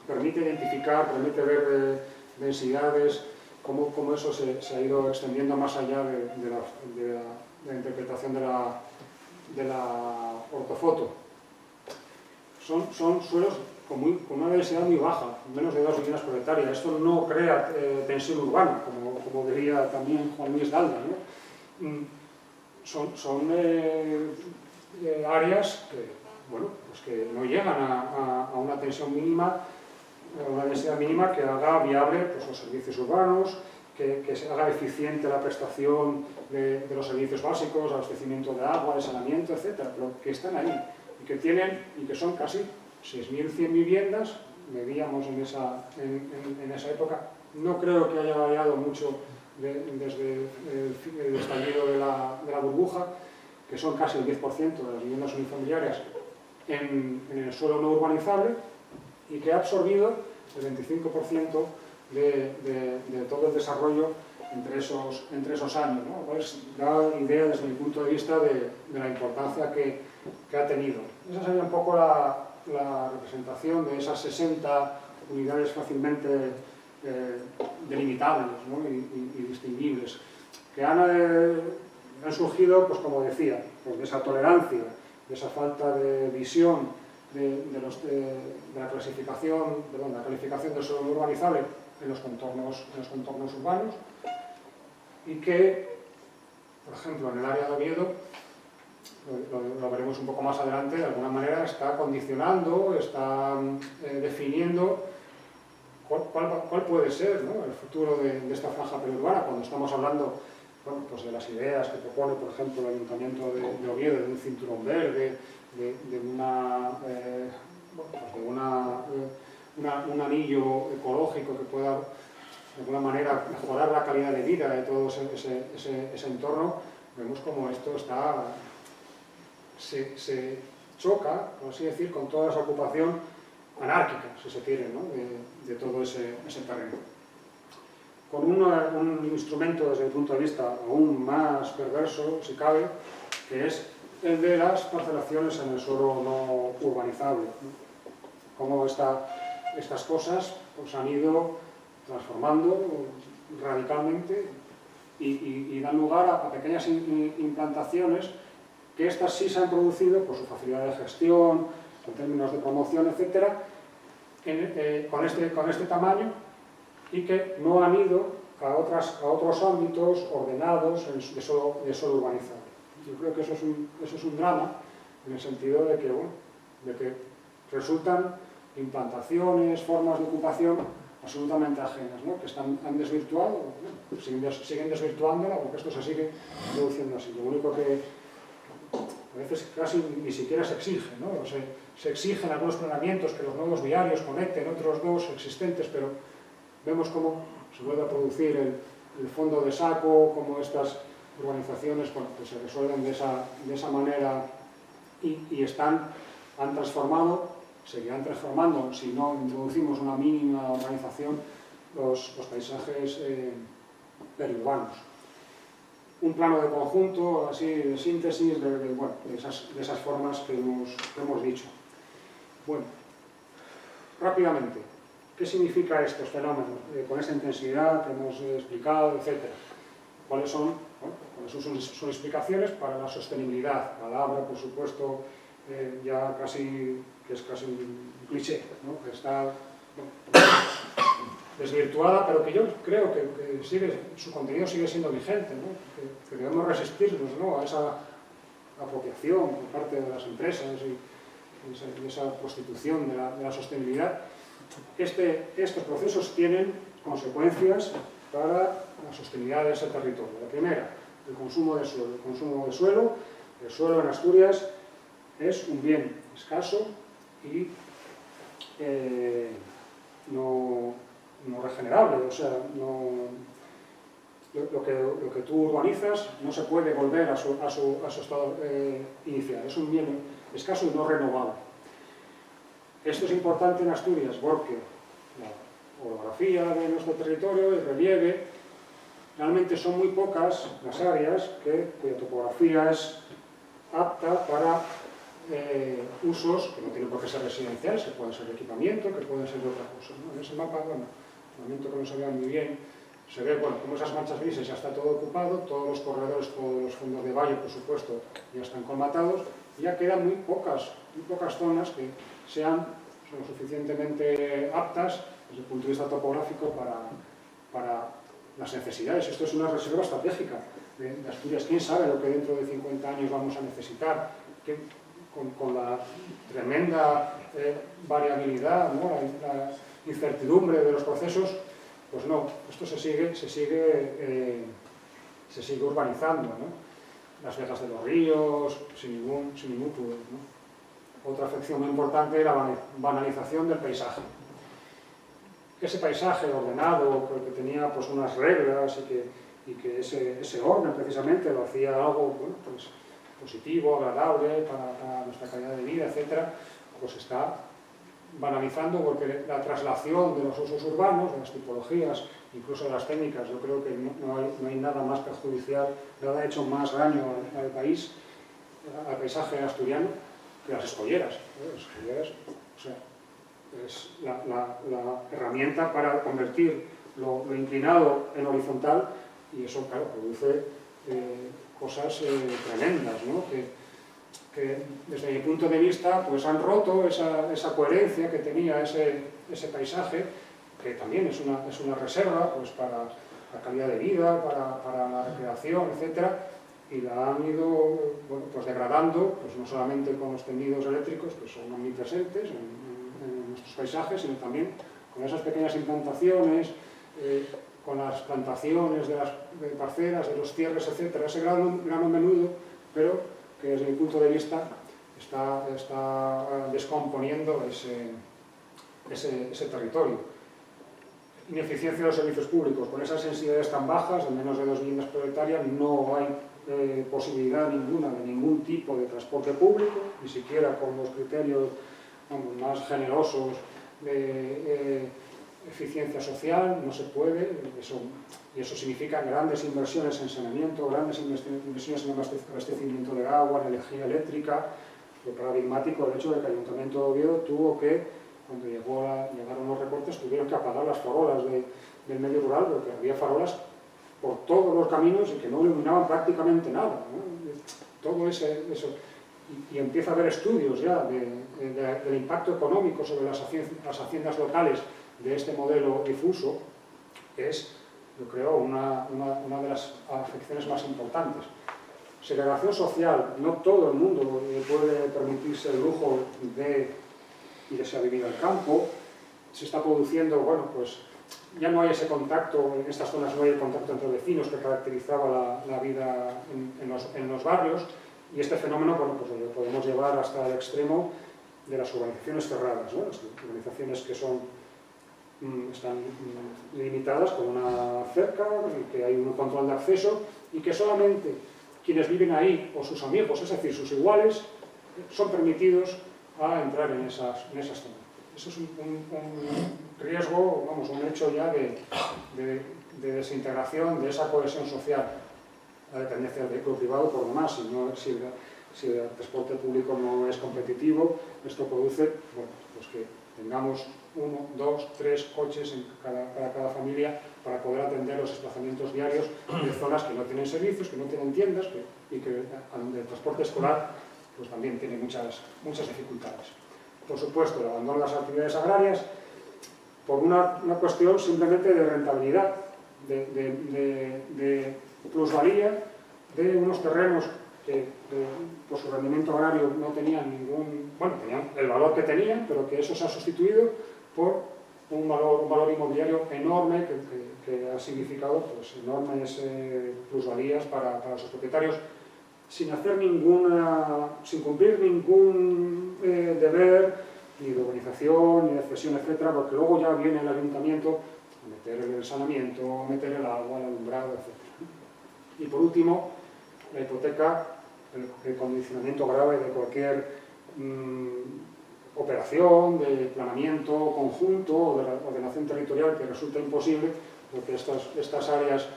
permite identificar, permite ver densidades, cómo eso se ha ido extendiendo más allá de la interpretación de la ortofoto. son suelos con una densidad muy baja, menos de 2 viviendas por hectárea. Esto no crea tensión urbana, como diría también Juan Luis Dalda, ¿no? Son áreas que, bueno, pues que no llegan a una tensión mínima, a una densidad mínima que haga viable pues, los servicios urbanos, que se haga eficiente la prestación de los servicios básicos, abastecimiento de agua, de saneamiento, etc., pero que están ahí y que son casi 6.100 viviendas, medíamos en esa época. No creo que haya variado mucho desde el estallido de la burbuja, que son casi el 10% de las viviendas unifamiliares en el suelo no urbanizable, y que ha absorbido el 25% de todo el desarrollo entre esos años, ¿no? Pues da idea desde mi punto de vista de la importancia que ha tenido. Esa sería un poco la representación de esas 60 unidades fácilmente delimitables, ¿no? y distinguibles, que han surgido, pues como decía, pues de esa tolerancia, de esa falta de visión de la calificación del suelo urbanizable en los contornos urbanos, y que, por ejemplo, en el área de Oviedo, lo veremos un poco más adelante, de alguna manera está condicionando, está definiendo cuál puede ser, ¿no?, el futuro de esta franja periurbana, cuando estamos hablando, bueno, pues de las ideas que propone, por ejemplo, el Ayuntamiento de Oviedo, de un cinturón verde, de un anillo ecológico que pueda, de alguna manera, mejorar la calidad de vida de todo ese entorno. Vemos como esto se choca, por así decir, con toda esa ocupación anárquica, si se quiere, ¿no?, de todo ese terreno. Con un instrumento, desde mi punto de vista, aún más perverso, si cabe, que es el de las parcelaciones en el suelo no urbanizable, ¿no? Cómo estas cosas pues, han ido transformando radicalmente y dan lugar a pequeñas implantaciones, que estas sí se han producido por su facilidad de gestión, en términos de promoción, etcétera, con este tamaño, y que no han ido a otros ámbitos ordenados de suelo urbanizado. Yo creo que eso es un drama, en el sentido de que resultan implantaciones, formas de ocupación absolutamente ajenas, ¿no?, que han desvirtuado, ¿no?, siguen desvirtuándola, porque esto se sigue produciendo así. Lo único que a veces casi ni siquiera se exige, ¿no? Se exigen algunos planeamientos que los nuevos viarios conecten otros dos existentes, pero vemos cómo se vuelve a producir el fondo de saco, cómo estas urbanizaciones, bueno, pues se resuelven de esa manera y han transformado, seguirán transformando, si no introducimos una mínima urbanización, los paisajes periurbanos. Un plano de conjunto, así de síntesis, de esas formas que hemos dicho. Bueno, rápidamente, ¿qué significa estos fenómenos con esta intensidad que hemos explicado, etcétera? ¿Cuáles son sus explicaciones para la sostenibilidad? Palabra, por supuesto, que es casi un cliché, ¿no?, que está desvirtuada, pero que yo creo que su contenido sigue siendo vigente, ¿no?, que debemos resistirnos, ¿no?, a esa apropiación por parte de las empresas y esa prostitución de la sostenibilidad. Estos procesos tienen consecuencias para la sostenibilidad de ese territorio. La primera, el consumo de suelo. El suelo en Asturias es un bien escaso y no regenerable, o sea, lo que tú urbanizas no se puede volver a su estado inicial. Es un bien escaso y no renovable. Esto es importante en Asturias porque la orografía de nuestro territorio, el relieve, realmente son muy pocas las áreas cuya topografía es apta para usos que no tienen por qué ser residenciales, que pueden ser de equipamiento, que pueden ser de otra cosa, ¿no? En ese mapa, bueno, el momento que no se vea muy bien, se ve, bueno, como esas manchas grises ya está todo ocupado, todos los corredores, todos los fondos de valle, por supuesto, ya están colmatados, y ya quedan muy pocas zonas que sean lo suficientemente aptas desde el punto de vista topográfico para las necesidades. Esto es una reserva estratégica de Asturias. ¿Quién sabe lo que dentro de 50 años vamos a necesitar? Con la tremenda variabilidad, ¿no? la incertidumbre de los procesos, pues no, esto se sigue urbanizando, ¿no? Las vegas de los ríos, sin ningún pudor, ¿no? Otra afección muy importante es la banalización del paisaje. Ese paisaje ordenado, que tenía pues unas reglas y que ese orden precisamente lo hacía algo, bueno, pues, positivo, agradable para nuestra calidad de vida, etc., pues está banalizando, porque la traslación de los usos urbanos, de las tipologías, incluso de las técnicas, yo creo que no hay nada más perjudicial, nada ha hecho más daño al país, al paisaje asturiano, que las escolleras. Las escolleras, o sea, es la herramienta para convertir lo inclinado en horizontal, y eso, claro, produce cosas tremendas, ¿no? Que desde mi punto de vista pues han roto esa coherencia que tenía ese paisaje, que también es una reserva pues, para la calidad de vida, para la recreación, etc., y la han ido, bueno, pues degradando, pues no solamente con los tendidos eléctricos, que son omnipresentes en nuestros paisajes, sino también con esas pequeñas implantaciones, con las plantaciones de parcelas, de los cierres, etc., ese grano menudo, pero que desde mi punto de vista está descomponiendo ese territorio. Ineficiencia de los servicios públicos. Con esas densidades tan bajas, de menos de 2 viviendas por hectárea, no hay posibilidad ninguna de ningún tipo de transporte público, ni siquiera con los criterios más generosos de eficiencia social, no se puede, y eso significa grandes inversiones en saneamiento, grandes inversiones en abastecimiento de agua, en energía eléctrica. Fue paradigmático el hecho de que el Ayuntamiento de Oviedo tuvo que, cuando llegaron los recortes, tuvieron que apagar las farolas del medio rural, porque había farolas por todos los caminos y que no iluminaban prácticamente nada, ¿no? Todo eso. Y empieza a haber estudios ya del impacto económico sobre las haciendas locales de este modelo difuso, que es, yo creo, una de las afecciones más importantes. Segregación social. No todo el mundo puede permitirse el lujo de irse a vivir al campo. Se está produciendo, bueno, pues ya no hay ese contacto, en estas zonas no hay el contacto entre vecinos que caracterizaba la vida en los barrios, y este fenómeno, bueno, pues lo podemos llevar hasta el extremo de las urbanizaciones cerradas, ¿no? Las urbanizaciones que están limitadas con una cerca, y que hay un control de acceso, y que solamente quienes viven ahí, o sus amigos, es decir, sus iguales, son permitidos a entrar en esas zonas. Eso es un riesgo, vamos, un hecho ya de desintegración de esa cohesión social, la dependencia del vehículo privado por demás. Si el transporte público no es competitivo, esto produce, bueno, pues que tengamos 1, 2, 3 coches para cada familia para poder atender los desplazamientos diarios de zonas que no tienen servicios, que no tienen tiendas, y que donde el transporte escolar pues también tiene muchas dificultades. Por supuesto, el abandono de las actividades agrarias por una cuestión simplemente de rentabilidad, de plusvalía de unos terrenos que por su rendimiento agrario no tenían tenían el valor que tenían, pero que eso se ha sustituido por un valor inmobiliario enorme que ha significado pues, enormes plusvalías para sus propietarios, sin cumplir ningún deber ni de urbanización, ni de cesión, etcétera, porque luego ya viene el ayuntamiento a meter el saneamiento, a meter el agua, el alumbrado, etcétera. Y por último, la hipoteca, el condicionamiento grave de cualquier operación de planeamiento conjunto o de ordenación territorial que resulta imposible, porque estas áreas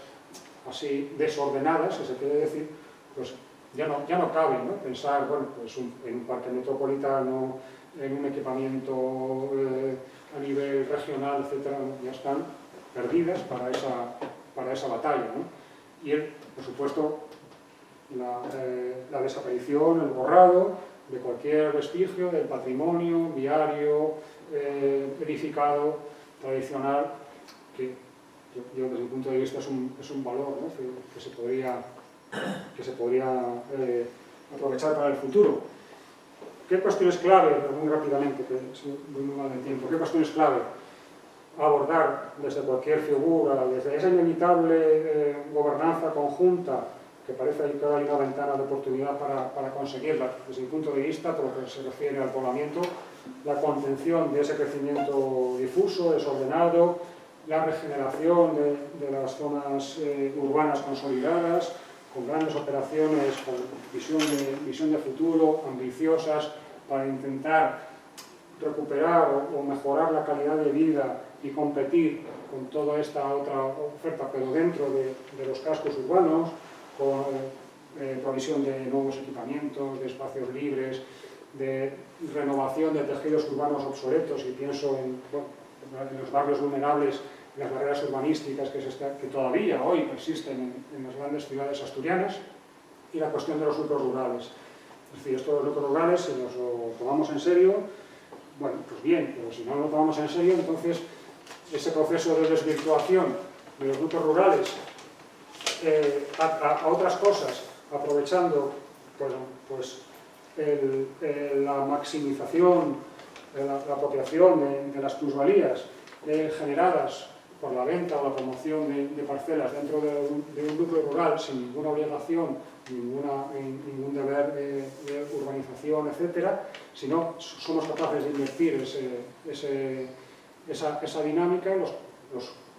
así desordenadas, si se quiere decir, pues ya no cabe, ¿no? Pensar, bueno, pues en un parque metropolitano, en un equipamiento a nivel regional, etcétera, ya están perdidas para esa batalla, ¿no? Y por supuesto, la desaparición, el borrado de cualquier vestigio del patrimonio viario, edificado, tradicional, que yo desde mi punto de vista es un valor, ¿no? que se podría aprovechar para el futuro. ¿Qué cuestiones clave, muy rápidamente, que voy muy mal de tiempo, qué cuestiones clave abordar desde cualquier figura, desde esa inevitable gobernanza conjunta, que parece que hay una ventana de oportunidad para conseguirla, desde mi punto de vista, por lo que se refiere al poblamiento, la contención de ese crecimiento difuso, desordenado, la regeneración de las zonas urbanas consolidadas, con grandes operaciones, con visión de futuro, ambiciosas, para intentar recuperar o mejorar la calidad de vida y competir con toda esta otra oferta, pero dentro de los cascos urbanos, con provisión de nuevos equipamientos, de espacios libres, de renovación de tejidos urbanos obsoletos, y pienso en los barrios vulnerables, las barreras urbanísticas que todavía hoy persisten en las grandes ciudades asturianas, y la cuestión de los núcleos rurales. Es decir, esto de los núcleos rurales, si nos lo tomamos en serio, bueno, pues bien, pero si no lo tomamos en serio, entonces ese proceso de desvirtuación de los núcleos rurales a otras cosas, aprovechando pues la maximización, la apropiación de las plusvalías generadas por la venta o la promoción de parcelas dentro de un núcleo rural sin ninguna obligación, ningún deber de urbanización, etcétera, si no somos capaces de invertir esa dinámica, los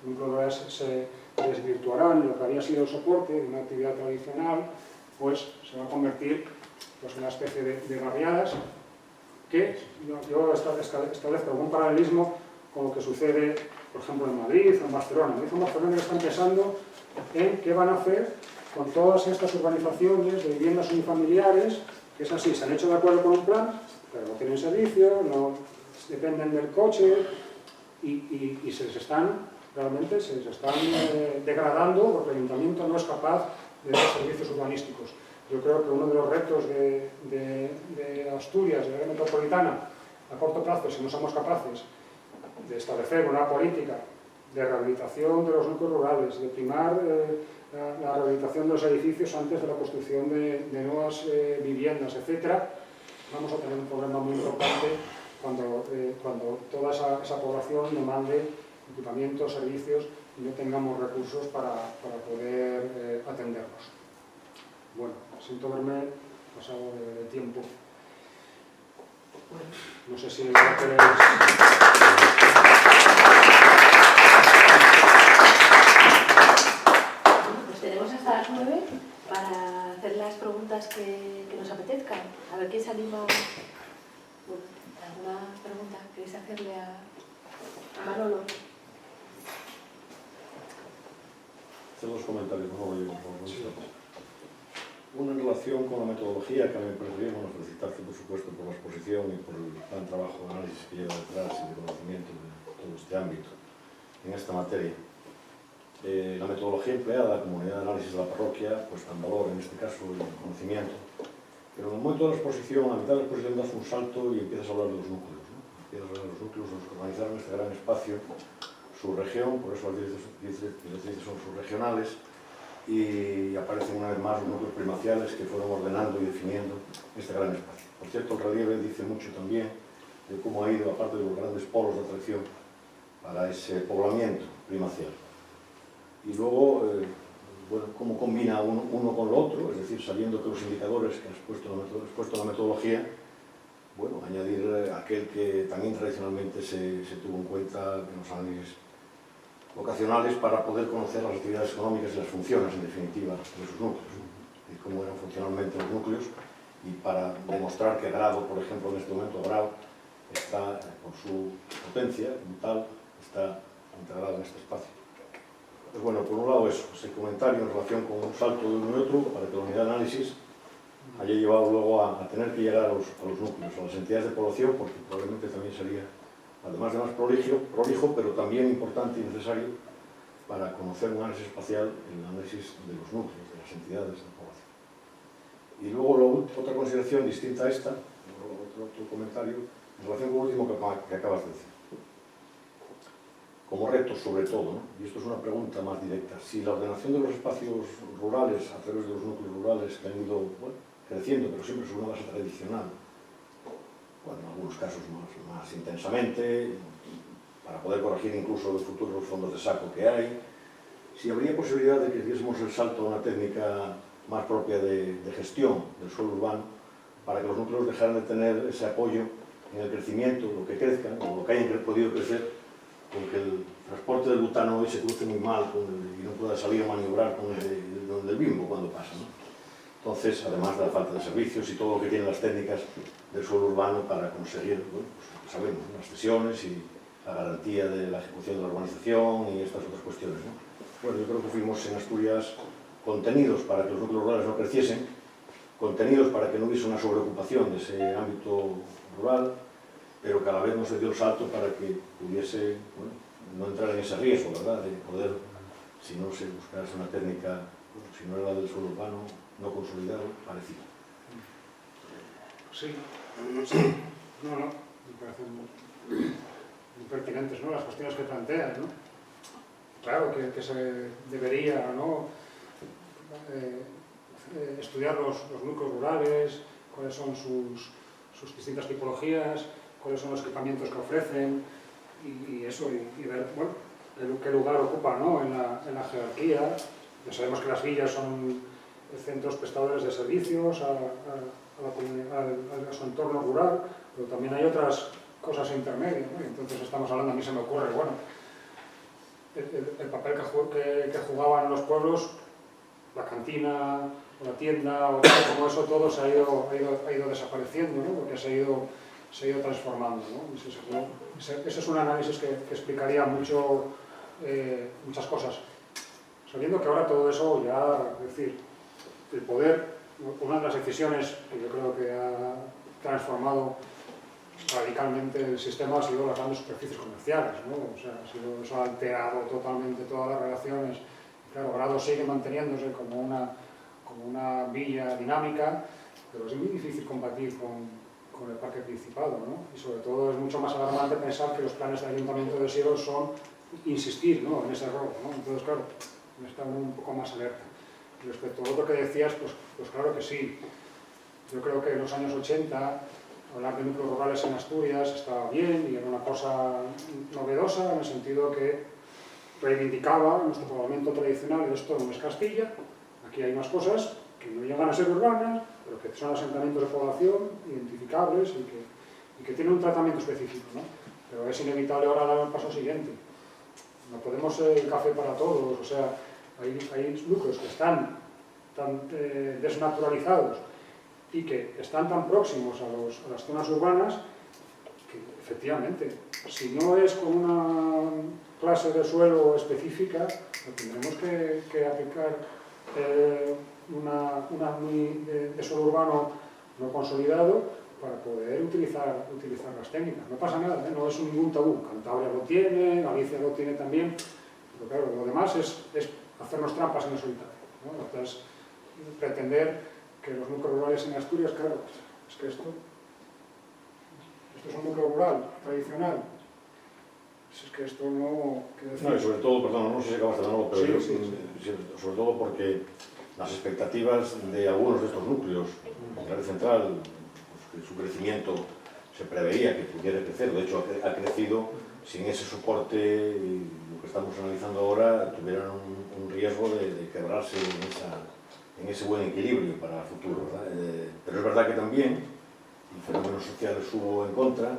núcleos rurales se desvirtuarán, lo que había sido el soporte de una actividad tradicional, pues se va a convertir pues, en una especie de barriadas que yo establezco algún paralelismo con lo que sucede, por ejemplo, en Madrid o en Barcelona. En Barcelona ya están pensando en qué van a hacer con todas estas urbanizaciones de viviendas unifamiliares, que es así, se han hecho de acuerdo con un plan, pero no tienen servicio, no dependen del coche y realmente se les están degradando porque el ayuntamiento no es capaz de dar servicios urbanísticos. Yo creo que uno de los retos de Asturias, de la área metropolitana, a corto plazo, si no somos capaces de establecer una política de rehabilitación de los núcleos rurales, de primar la rehabilitación de los edificios antes de la construcción de nuevas viviendas, etc., vamos a tener un problema muy importante cuando toda esa población demande equipamientos, servicios y no tengamos recursos para poder atenderlos. Bueno, siento verme pasado de tiempo. No sé si queréis... Pues tenemos hasta las 9 para hacer las preguntas que nos apetezcan. A ver quién se anima. ¿Alguna pregunta queréis hacerle a Manolo? Hacer dos comentarios, por favor. Uno en relación con la metodología, que a mí me parece bien, bueno, felicitarte por supuesto por la exposición y por el gran trabajo de análisis que lleva detrás y de conocimiento de todo este ámbito en esta materia. La metodología empleada como unidad de análisis de la parroquia, pues en valor, en este caso, el conocimiento. Pero en el momento de la exposición, a la mitad de la exposición das un salto y empiezas a hablar de los núcleos, ¿no? Empiezas a hablar de los núcleos, los que organizaron este gran espacio, su región, por eso las directrices son subregionales, y aparecen una vez más los núcleos primaciales que fueron ordenando y definiendo este gran espacio. Por cierto, el relieve dice mucho también de cómo ha ido, aparte de los grandes polos de atracción, para ese poblamiento primacial. Y luego, bueno, cómo combina uno con lo otro, es decir, sabiendo que los indicadores que has puesto en la metodología, bueno, añadir aquel que también tradicionalmente se tuvo en cuenta en los análisis vocacionales para poder conocer las actividades económicas y las funciones, en definitiva, de sus núcleos, ¿no? Y cómo eran funcionalmente los núcleos, y para demostrar que Grado, por ejemplo, en este momento Grado está, por su potencia vital, está integrado en este espacio. Pues bueno, por un lado eso, ese comentario en relación con un salto de uno y otro, para que la unidad de análisis haya llevado luego a tener que llegar a los núcleos, a las entidades de población, porque probablemente también sería, además de más prolijo, pero también importante y necesario para conocer un análisis espacial, el análisis de los núcleos, de las entidades de población. Y luego otra consideración distinta a esta, otro comentario, en relación con lo último que acabas de decir. Como reto, sobre todo, ¿no? Y esto es una pregunta más directa, si la ordenación de los espacios rurales a través de los núcleos rurales que han ido creciendo, pero siempre sobre una base tradicional, bueno, en algunos casos más intensamente, para poder corregir incluso los futuros fondos de saco que hay, si habría posibilidad de que diésemos el salto a una técnica más propia de gestión del suelo urbano, para que los núcleos dejaran de tener ese apoyo en el crecimiento, lo que crezcan, o lo que hayan podido crecer, porque el transporte del butano hoy se cruce muy mal y no pueda salir a maniobrar con el del Bimbo cuando pasa, ¿no? Entonces, además de la falta de servicios y todo lo que tienen las técnicas del suelo urbano para conseguir, bueno, pues lo que sabemos, ¿no? Las cesiones y la garantía de la ejecución de la urbanización y estas otras cuestiones, ¿no? Bueno, yo creo que fuimos en Asturias contenidos para que los núcleos rurales no creciesen, contenidos para que no hubiese una sobreocupación de ese ámbito rural, pero que a la vez no se dio el salto para que pudiese, bueno, no entrar en ese riesgo, ¿verdad?, de poder, si no se buscase una técnica, bueno, si no era la del suelo urbano, no consolidado, parecida. Sí, no, me parecen muy pertinentes, ¿no?, las cuestiones que planteas, ¿no? Claro que se debería, ¿no?, estudiar los núcleos rurales, cuáles son sus distintas tipologías, cuáles son los equipamientos que ofrecen y eso, y ver, bueno, qué lugar ocupa, ¿no?, en la jerarquía. Ya sabemos que las villas son centros prestadores de servicios a su entorno rural, pero también hay otras cosas intermedias, ¿no? Entonces estamos hablando, a mí se me ocurre, bueno, el papel que jugaban los pueblos, la cantina o la tienda, o como eso todo se ha ido desapareciendo, ¿no?, porque se ha ido transformando, ¿no? Ese es un análisis que explicaría muchas cosas. Sabiendo que ahora todo eso ya, es decir, el poder, una de las decisiones que yo creo que ha transformado radicalmente el sistema ha sido las grandes superficies comerciales, ¿no? O sea, eso ha alterado totalmente todas las relaciones. Claro, Grado sigue manteniéndose como una villa dinámica, pero es muy difícil combatir con el parque principado, ¿no? Y sobre todo es mucho más alarmante pensar que los planes de ayuntamiento de Siros son insistir, ¿no?, en ese error, ¿no? Entonces, claro, está un poco más alerta. Y respecto a lo que decías, pues claro que sí. Yo creo que en los años 80 hablar de núcleos rurales en Asturias estaba bien y era una cosa novedosa en el sentido que reivindicaba nuestro poblamiento tradicional. Esto no es Castilla, aquí hay unas cosas que no llegan a ser urbanas, pero que son asentamientos de población identificables y que tienen un tratamiento específico, ¿no? Pero es inevitable ahora dar el paso siguiente. No podemos ser el café para todos, o sea, hay núcleos que están tan desnaturalizados y que están tan próximos a las zonas urbanas que, efectivamente, si no es con una clase de suelo específica, tendremos que aplicar de suelo urbano no consolidado para poder utilizar las técnicas. No pasa nada, ¿eh? No es ningún tabú. Cantabria lo tiene, Galicia lo tiene también, pero claro, lo demás es hacernos trampas en el solitario, ¿no? Entonces, pretender que los núcleos rurales en Asturias, claro, es que esto es un núcleo rural tradicional. Es que esto no... No, y sobre todo, perdón, no sé si acabaste de nuevo, pero sí. Sobre todo porque las expectativas de algunos de estos núcleos, en la red central, pues, que su crecimiento se preveía que pudiera crecer, de hecho ha crecido sin ese soporte, y lo que estamos analizando ahora tuvieran un riesgo de quebrarse en ese buen equilibrio para el futuro, ¿verdad? Pero es verdad que también, y fenómenos sociales hubo en contra,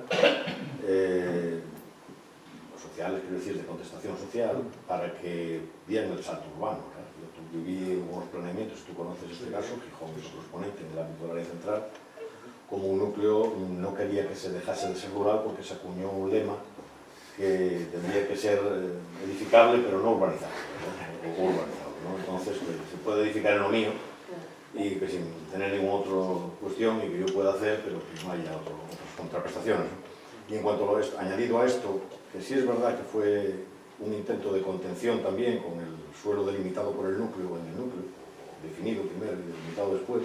sociales, quiero decir, de contestación social, para que dieran el salto urbano. Yo viví unos planeamientos, tú conoces este caso, Gijón es otro exponente en el ámbito de la área central, como un núcleo no quería que se dejase de ser rural porque se acuñó un lema que tendría que ser edificable pero no urbanizable, o urbanizable, ¿no? Entonces, que se puede edificar en lo mío y que sin tener ninguna otra cuestión y que yo pueda hacer, pero que no haya otras contraprestaciones, ¿no? Y en cuanto a esto, añadido a esto, que sí es verdad que fue un intento de contención también con el suelo delimitado por el núcleo, en el núcleo, definido primero y delimitado después,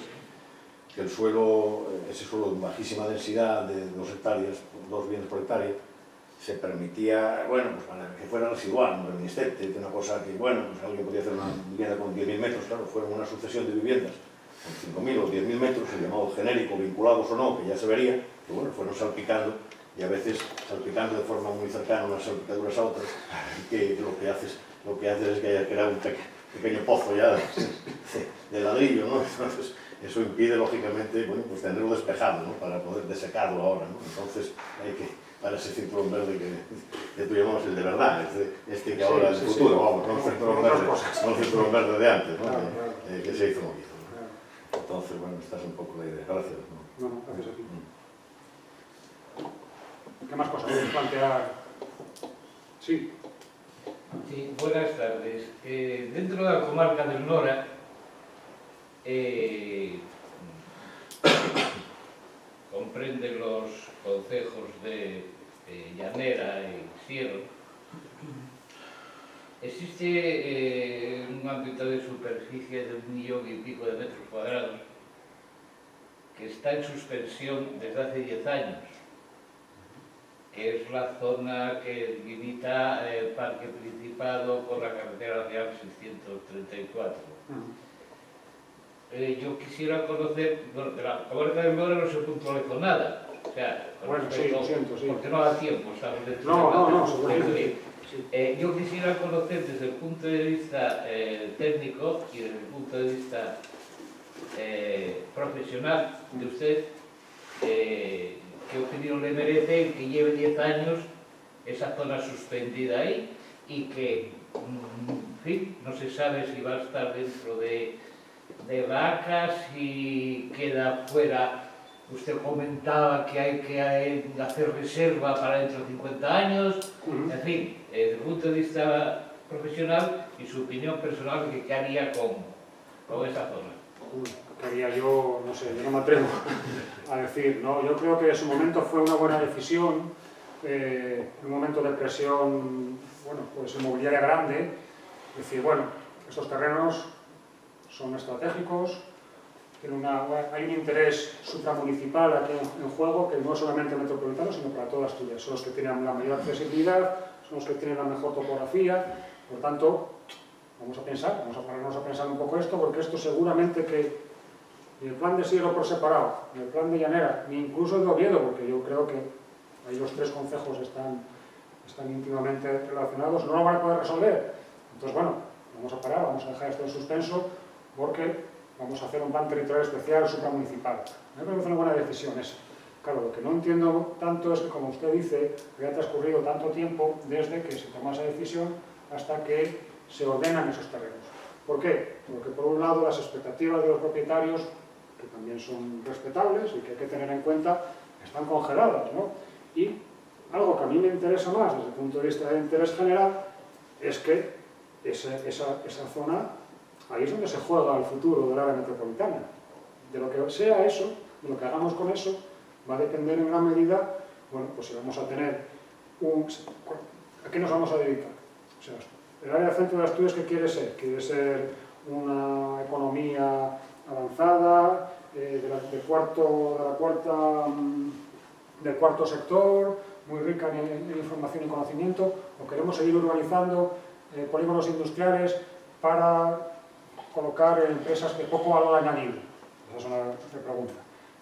que el suelo, ese suelo de bajísima densidad de 2 hectáreas, 2 bienes por hectárea, se permitía, bueno, pues para que fuera residual, no reminiscente, una cosa que, bueno, pues alguien podía hacer una vivienda con 10.000 metros, claro, fueron una sucesión de viviendas con 5.000 o 10.000 metros, el llamado genérico, vinculados o no, que ya se vería, que bueno, fueron salpicando, y a veces salpicando de forma muy cercana unas salpicaduras a otras, que lo que haces es que haya creado un pequeño pozo ya de ladrillo, ¿no? Entonces, eso impide, lógicamente, bueno, pues tenerlo despejado, ¿no? Para poder desecarlo ahora, ¿no? Entonces, hay que, para ese cinturón verde que tú llamamos el de verdad, este que ahora es el futuro, vamos, no el cinturón verde de antes, ¿no? Que se hizo movido. Entonces, bueno, esta es un poco la idea. Gracias. No, gracias a ti. ¿Qué más cosas quieres plantear? Sí. Sí, buenas tardes. Dentro de la comarca del Nora, comprende los concejos de Llanera y Siero. Existe un ámbito de superficie de 1,000,000 y pico de metros cuadrados que está en suspensión desde hace 10 años, que es la zona que limita el Parque Principado con la carretera nacional 634. Yo quisiera conocer, bueno, de la comarca del Nora no se puntualizó nada, o sea, bueno, sí, lo siento, sí. porque no da tiempo, ¿sabes? No, seguramente. Sí. Yo quisiera conocer desde el punto de vista técnico y desde el punto de vista profesional de usted, qué opinión le merece que lleve 10 años esa zona suspendida ahí y que, en fin, no se sabe si va a estar dentro de la ACA, si queda fuera. Usted comentaba que hay que hacer reserva para dentro de 50 años, en fin, desde el punto de vista profesional y su opinión personal, ¿qué haría con esa zona? ¿Qué haría yo? No sé, yo no me atrevo a decir, ¿no? Yo creo que en su momento fue una buena decisión, en un momento de presión, bueno, pues inmobiliaria grande, decir, bueno, estos terrenos son estratégicos, hay un interés supramunicipal aquí en juego, que no es solamente metropolitano, sino para toda Asturias. Son los que tienen la mayor accesibilidad, son los que tienen la mejor topografía, por tanto, vamos a ponernos a pensar un poco esto, porque esto seguramente que ni el plan de Siero por separado, ni el plan de Llanera, ni incluso el de Oviedo, porque yo creo que ahí los 3 concejos están íntimamente relacionados, no lo van a poder resolver. Entonces, bueno, vamos a parar, vamos a dejar esto en suspenso, porque vamos a hacer un plan territorial especial supramunicipal. Me parece una buena decisión esa. Claro, lo que no entiendo tanto es que, como usted dice, había transcurrido tanto tiempo desde que se toma esa decisión hasta que se ordenan esos terrenos. ¿Por qué? Porque, por un lado, las expectativas de los propietarios, que también son respetables y que hay que tener en cuenta, están congeladas, ¿no? Y algo que a mí me interesa más desde el punto de vista de interés general es que esa zona, ahí es donde se juega el futuro del área metropolitana. De lo que sea eso, de lo que hagamos con eso, va a depender en gran medida, bueno, pues si vamos a tener ¿a qué nos vamos a dedicar? O sea, el área del centro de Asturias, ¿qué quiere ser? Quiere ser una economía avanzada, del cuarto sector, muy rica en información y conocimiento, o queremos seguir urbanizando polígonos industriales para colocar empresas de poco valor añadido. Esa es una pregunta.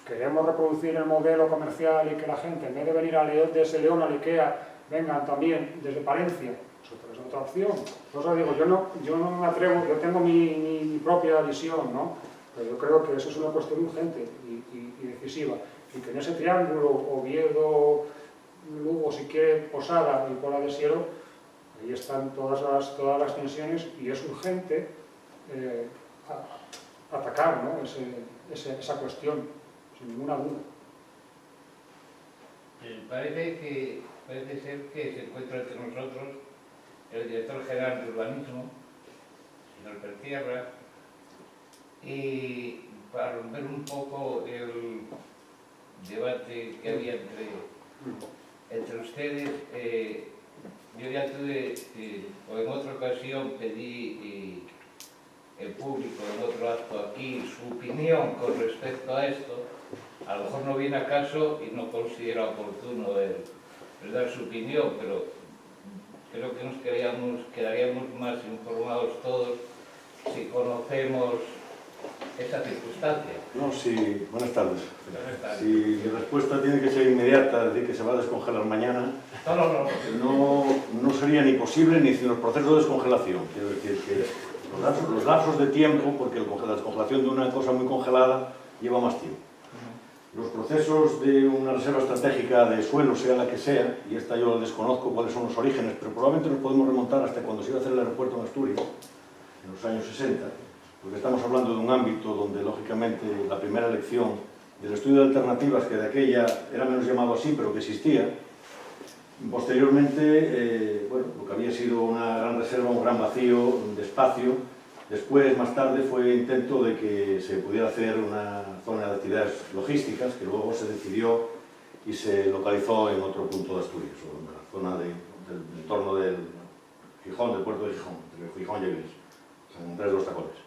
¿Queremos reproducir el modelo comercial y que la gente, en vez de venir desde León a Ikea, vengan también desde Palencia? Eso es otra opción. Por eso digo, yo no me atrevo, yo tengo mi propia visión, ¿no? Pero yo creo que eso es una cuestión urgente y decisiva. Y que en ese triángulo, Oviedo, Lugo, si quiere, Posada y Pola de Siero, ahí están todas las tensiones y es urgente atacar, ¿no? esa cuestión, sin ninguna duda. Parece ser que se encuentra entre nosotros el director general de urbanismo, señor Pertierra, y para romper un poco el debate que había entre ustedes, yo ya tuve, o en otra ocasión pedí en público, en otro acto aquí, su opinión con respecto a esto, a lo mejor no viene a caso y no considera oportuno el dar su opinión, pero creo que nos quedaríamos más informados todos si conocemos esa circunstancia. No, sí, buenas tardes. Buenas tardes. Si mi respuesta tiene que ser inmediata, es decir, que se va a descongelar mañana, no sería ni posible ni sin los procesos de descongelación. Quiero decir que los lapsos de tiempo, porque la descongelación de una cosa muy congelada lleva más tiempo. Los procesos de una reserva estratégica de suelo, sea la que sea, y esta yo la desconozco cuáles son los orígenes, pero probablemente nos podemos remontar hasta cuando se iba a hacer el aeropuerto en Asturias, en los años 60, porque estamos hablando de un ámbito donde, lógicamente, la primera elección del estudio de alternativas, que de aquella era menos llamado así, pero que existía, posteriormente, bueno, lo que había sido una gran reserva, un gran vacío de espacio. Después, más tarde, fue intento de que se pudiera hacer una zona de actividades logísticas, que luego se decidió y se localizó en otro punto de Asturias, o en la zona del entorno del Gijón, del puerto de Gijón, entre Gijón y Avilés, San Andrés de los Tacones.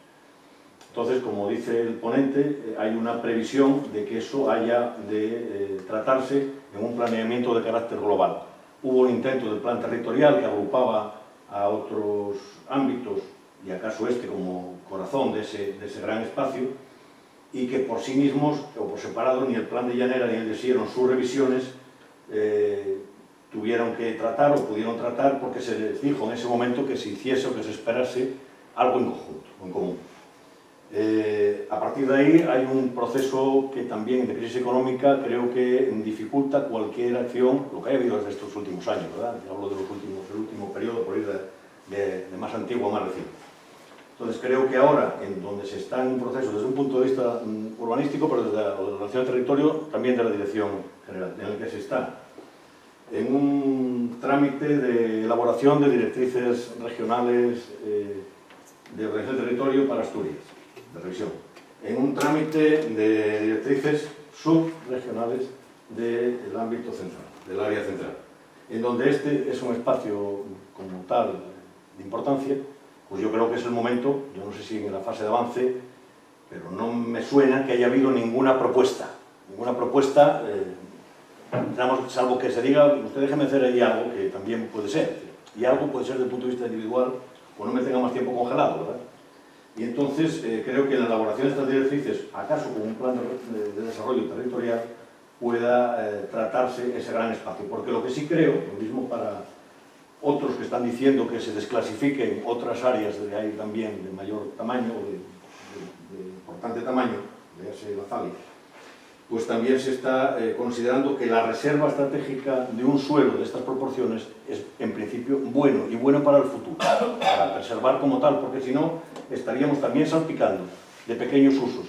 Entonces, como dice el ponente, hay una previsión de que eso haya de tratarse en un planeamiento de carácter global. Hubo un intento del plan territorial que agrupaba a otros ámbitos, y acaso este como corazón de ese gran espacio, y que por sí mismos, o por separado, ni el plan de Llanera ni el de Siero en sus revisiones tuvieron que tratar o pudieron tratar, porque se les dijo en ese momento que se hiciese o que se esperase algo en conjunto, en común. A partir de ahí hay un proceso que también de crisis económica creo que dificulta cualquier acción, lo que ha habido desde estos últimos años, ¿verdad? Hablo del último periodo, por ir de más antiguo a más reciente. Entonces creo que ahora, en donde se está en un proceso desde un punto de vista urbanístico, pero desde la ordenación del territorio, también de la dirección general, en el que se está en un trámite de elaboración de directrices regionales de ordenación del territorio para Asturias, de revisión, en un trámite de directrices subregionales del ámbito central, del área central, en donde este es un espacio como tal de importancia. Pues yo creo que es el momento, yo no sé si en la fase de avance, pero no me suena que haya habido ninguna propuesta, salvo que se diga, usted déjeme hacer ahí algo, que también puede ser, y algo puede ser desde el punto de vista individual, o no me tenga más tiempo congelado, ¿verdad? Y entonces creo que en la elaboración de estas directrices, acaso con un plan de desarrollo territorial, pueda tratarse ese gran espacio, porque lo que sí creo, lo mismo para otros que están diciendo que se desclasifiquen otras áreas de ahí también de mayor tamaño o de importante tamaño, véase la Zali, pues también se está considerando que la reserva estratégica de un suelo de estas proporciones es en principio bueno y bueno para el futuro, para preservar como tal, porque si no estaríamos también salpicando de pequeños usos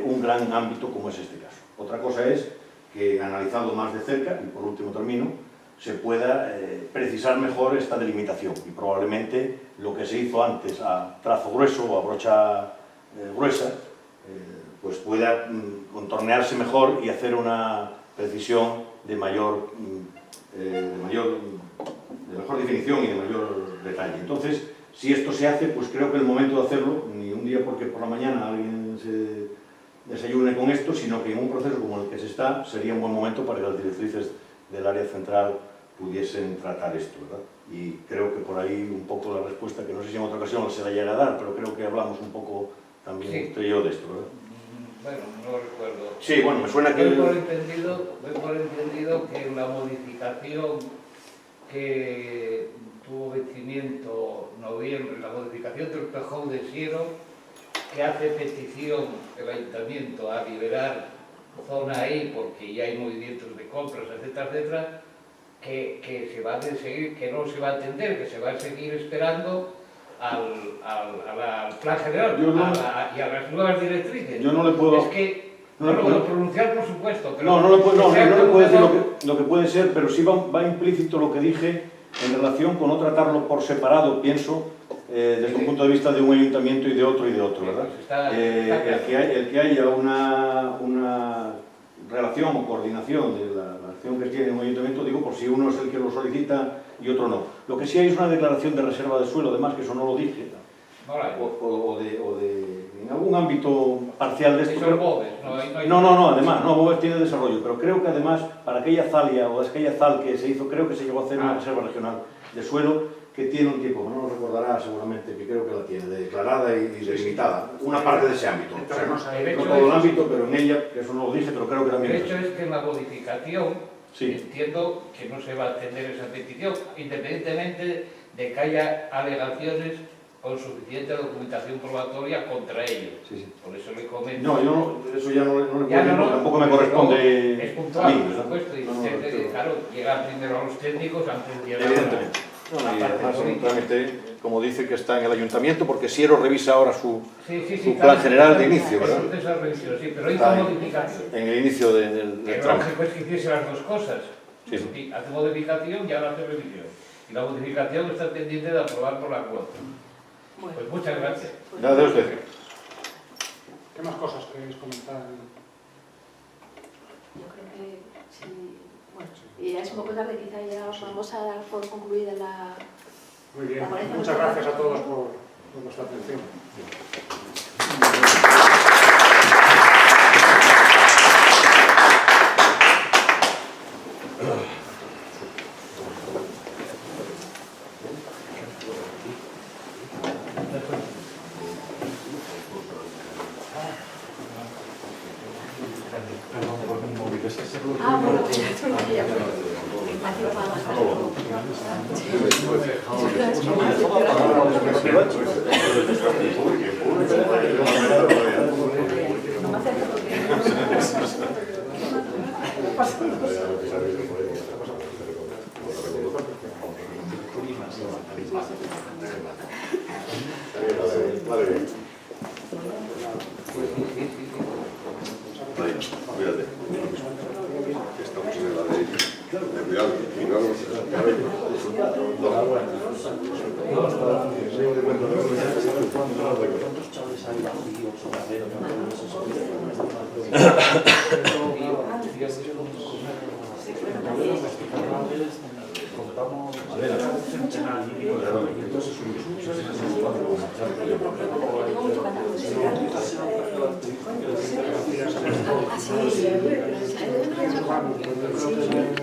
un gran ámbito como es este caso. Otra cosa es que analizado más de cerca, y por último termino, se pueda precisar mejor esta delimitación y probablemente lo que se hizo antes a trazo grueso o a brocha gruesa pues pueda contornearse mejor y hacer una precisión de mejor definición y de mayor detalle. Entonces, si esto se hace, pues creo que es el momento de hacerlo, ni un día porque por la mañana alguien se desayune con esto, sino que en un proceso como el que se está, sería un buen momento para que las directrices del área central pudiesen tratar esto, ¿verdad? Y creo que por ahí un poco la respuesta, que no sé si en otra ocasión se la llega a dar, pero creo que hablamos un poco también usted y yo de esto, ¿verdad? Bueno, no recuerdo. Sí, bueno, me suena que... Doy por entendido que la modificación que tuvo vencimiento en noviembre, la modificación del Pejón de Siero, que hace petición el Ayuntamiento a liberar zona ahí porque ya hay movimientos de compras, etcétera, etcétera, que se va a seguir, que no se va a atender, que se va a seguir esperando al plan general y a las nuevas directrices. Yo no le puedo... Es que no lo puedo pronunciar, por supuesto, pero... No le puedo decir lo que puede ser, pero sí va implícito lo que dije en relación con no tratarlo por separado, pienso, desde un punto de vista de un ayuntamiento y de otro, ¿verdad? El que haya una relación o coordinación de la acción que tiene un ayuntamiento, digo, por si uno es el que lo solicita y otro no. Lo que sí hay es una declaración de reserva de suelo, además, que eso no lo dije, o de en algún ámbito parcial de esto. Eso es BOVES, no hay... No, además, no, BOVES tiene desarrollo, pero creo que además, para aquella zalia o aquella zal que se hizo, creo que se llegó a hacer una reserva regional de suelo que tiene un tiempo, no lo recordará seguramente, que creo que la tiene, declarada y delimitada, una parte de ese ámbito. O sea, no todo el ámbito, pero en ella, que eso no lo dije, pero creo que también El hecho es que en la modificación entiendo que no se va a atender esa petición, independientemente de que haya alegaciones con suficiente documentación probatoria contra ellos. Por eso le comento. No, yo eso ya no le puedo decir, tampoco me corresponde. Es puntual, por supuesto, y claro, llegar primero a los técnicos antes de llegar a... Evidentemente. Y además es un trámite, como dice, que está en el ayuntamiento, porque Siero revisa ahora su plan general de inicio, ¿verdad? Sí, pero hizo modificación. En el inicio del tramo. Lo lógico es que hiciese las dos cosas. Hace modificación y ahora hace revisión. Y la modificación está pendiente de aprobar por la cuota. Pues muchas gracias. Nada de usted. ¿Qué más cosas queréis comentar? Yo creo que sí. Bueno, y ya es un poco tarde, quizá ya vamos a dar por concluida la... Muy bien, muchas gracias a todos por vuestra atención. Bueno, ya tú ya aquí lo vamos a no me acerco Cuídate. Estamos en la de cuidado. Y luego... así,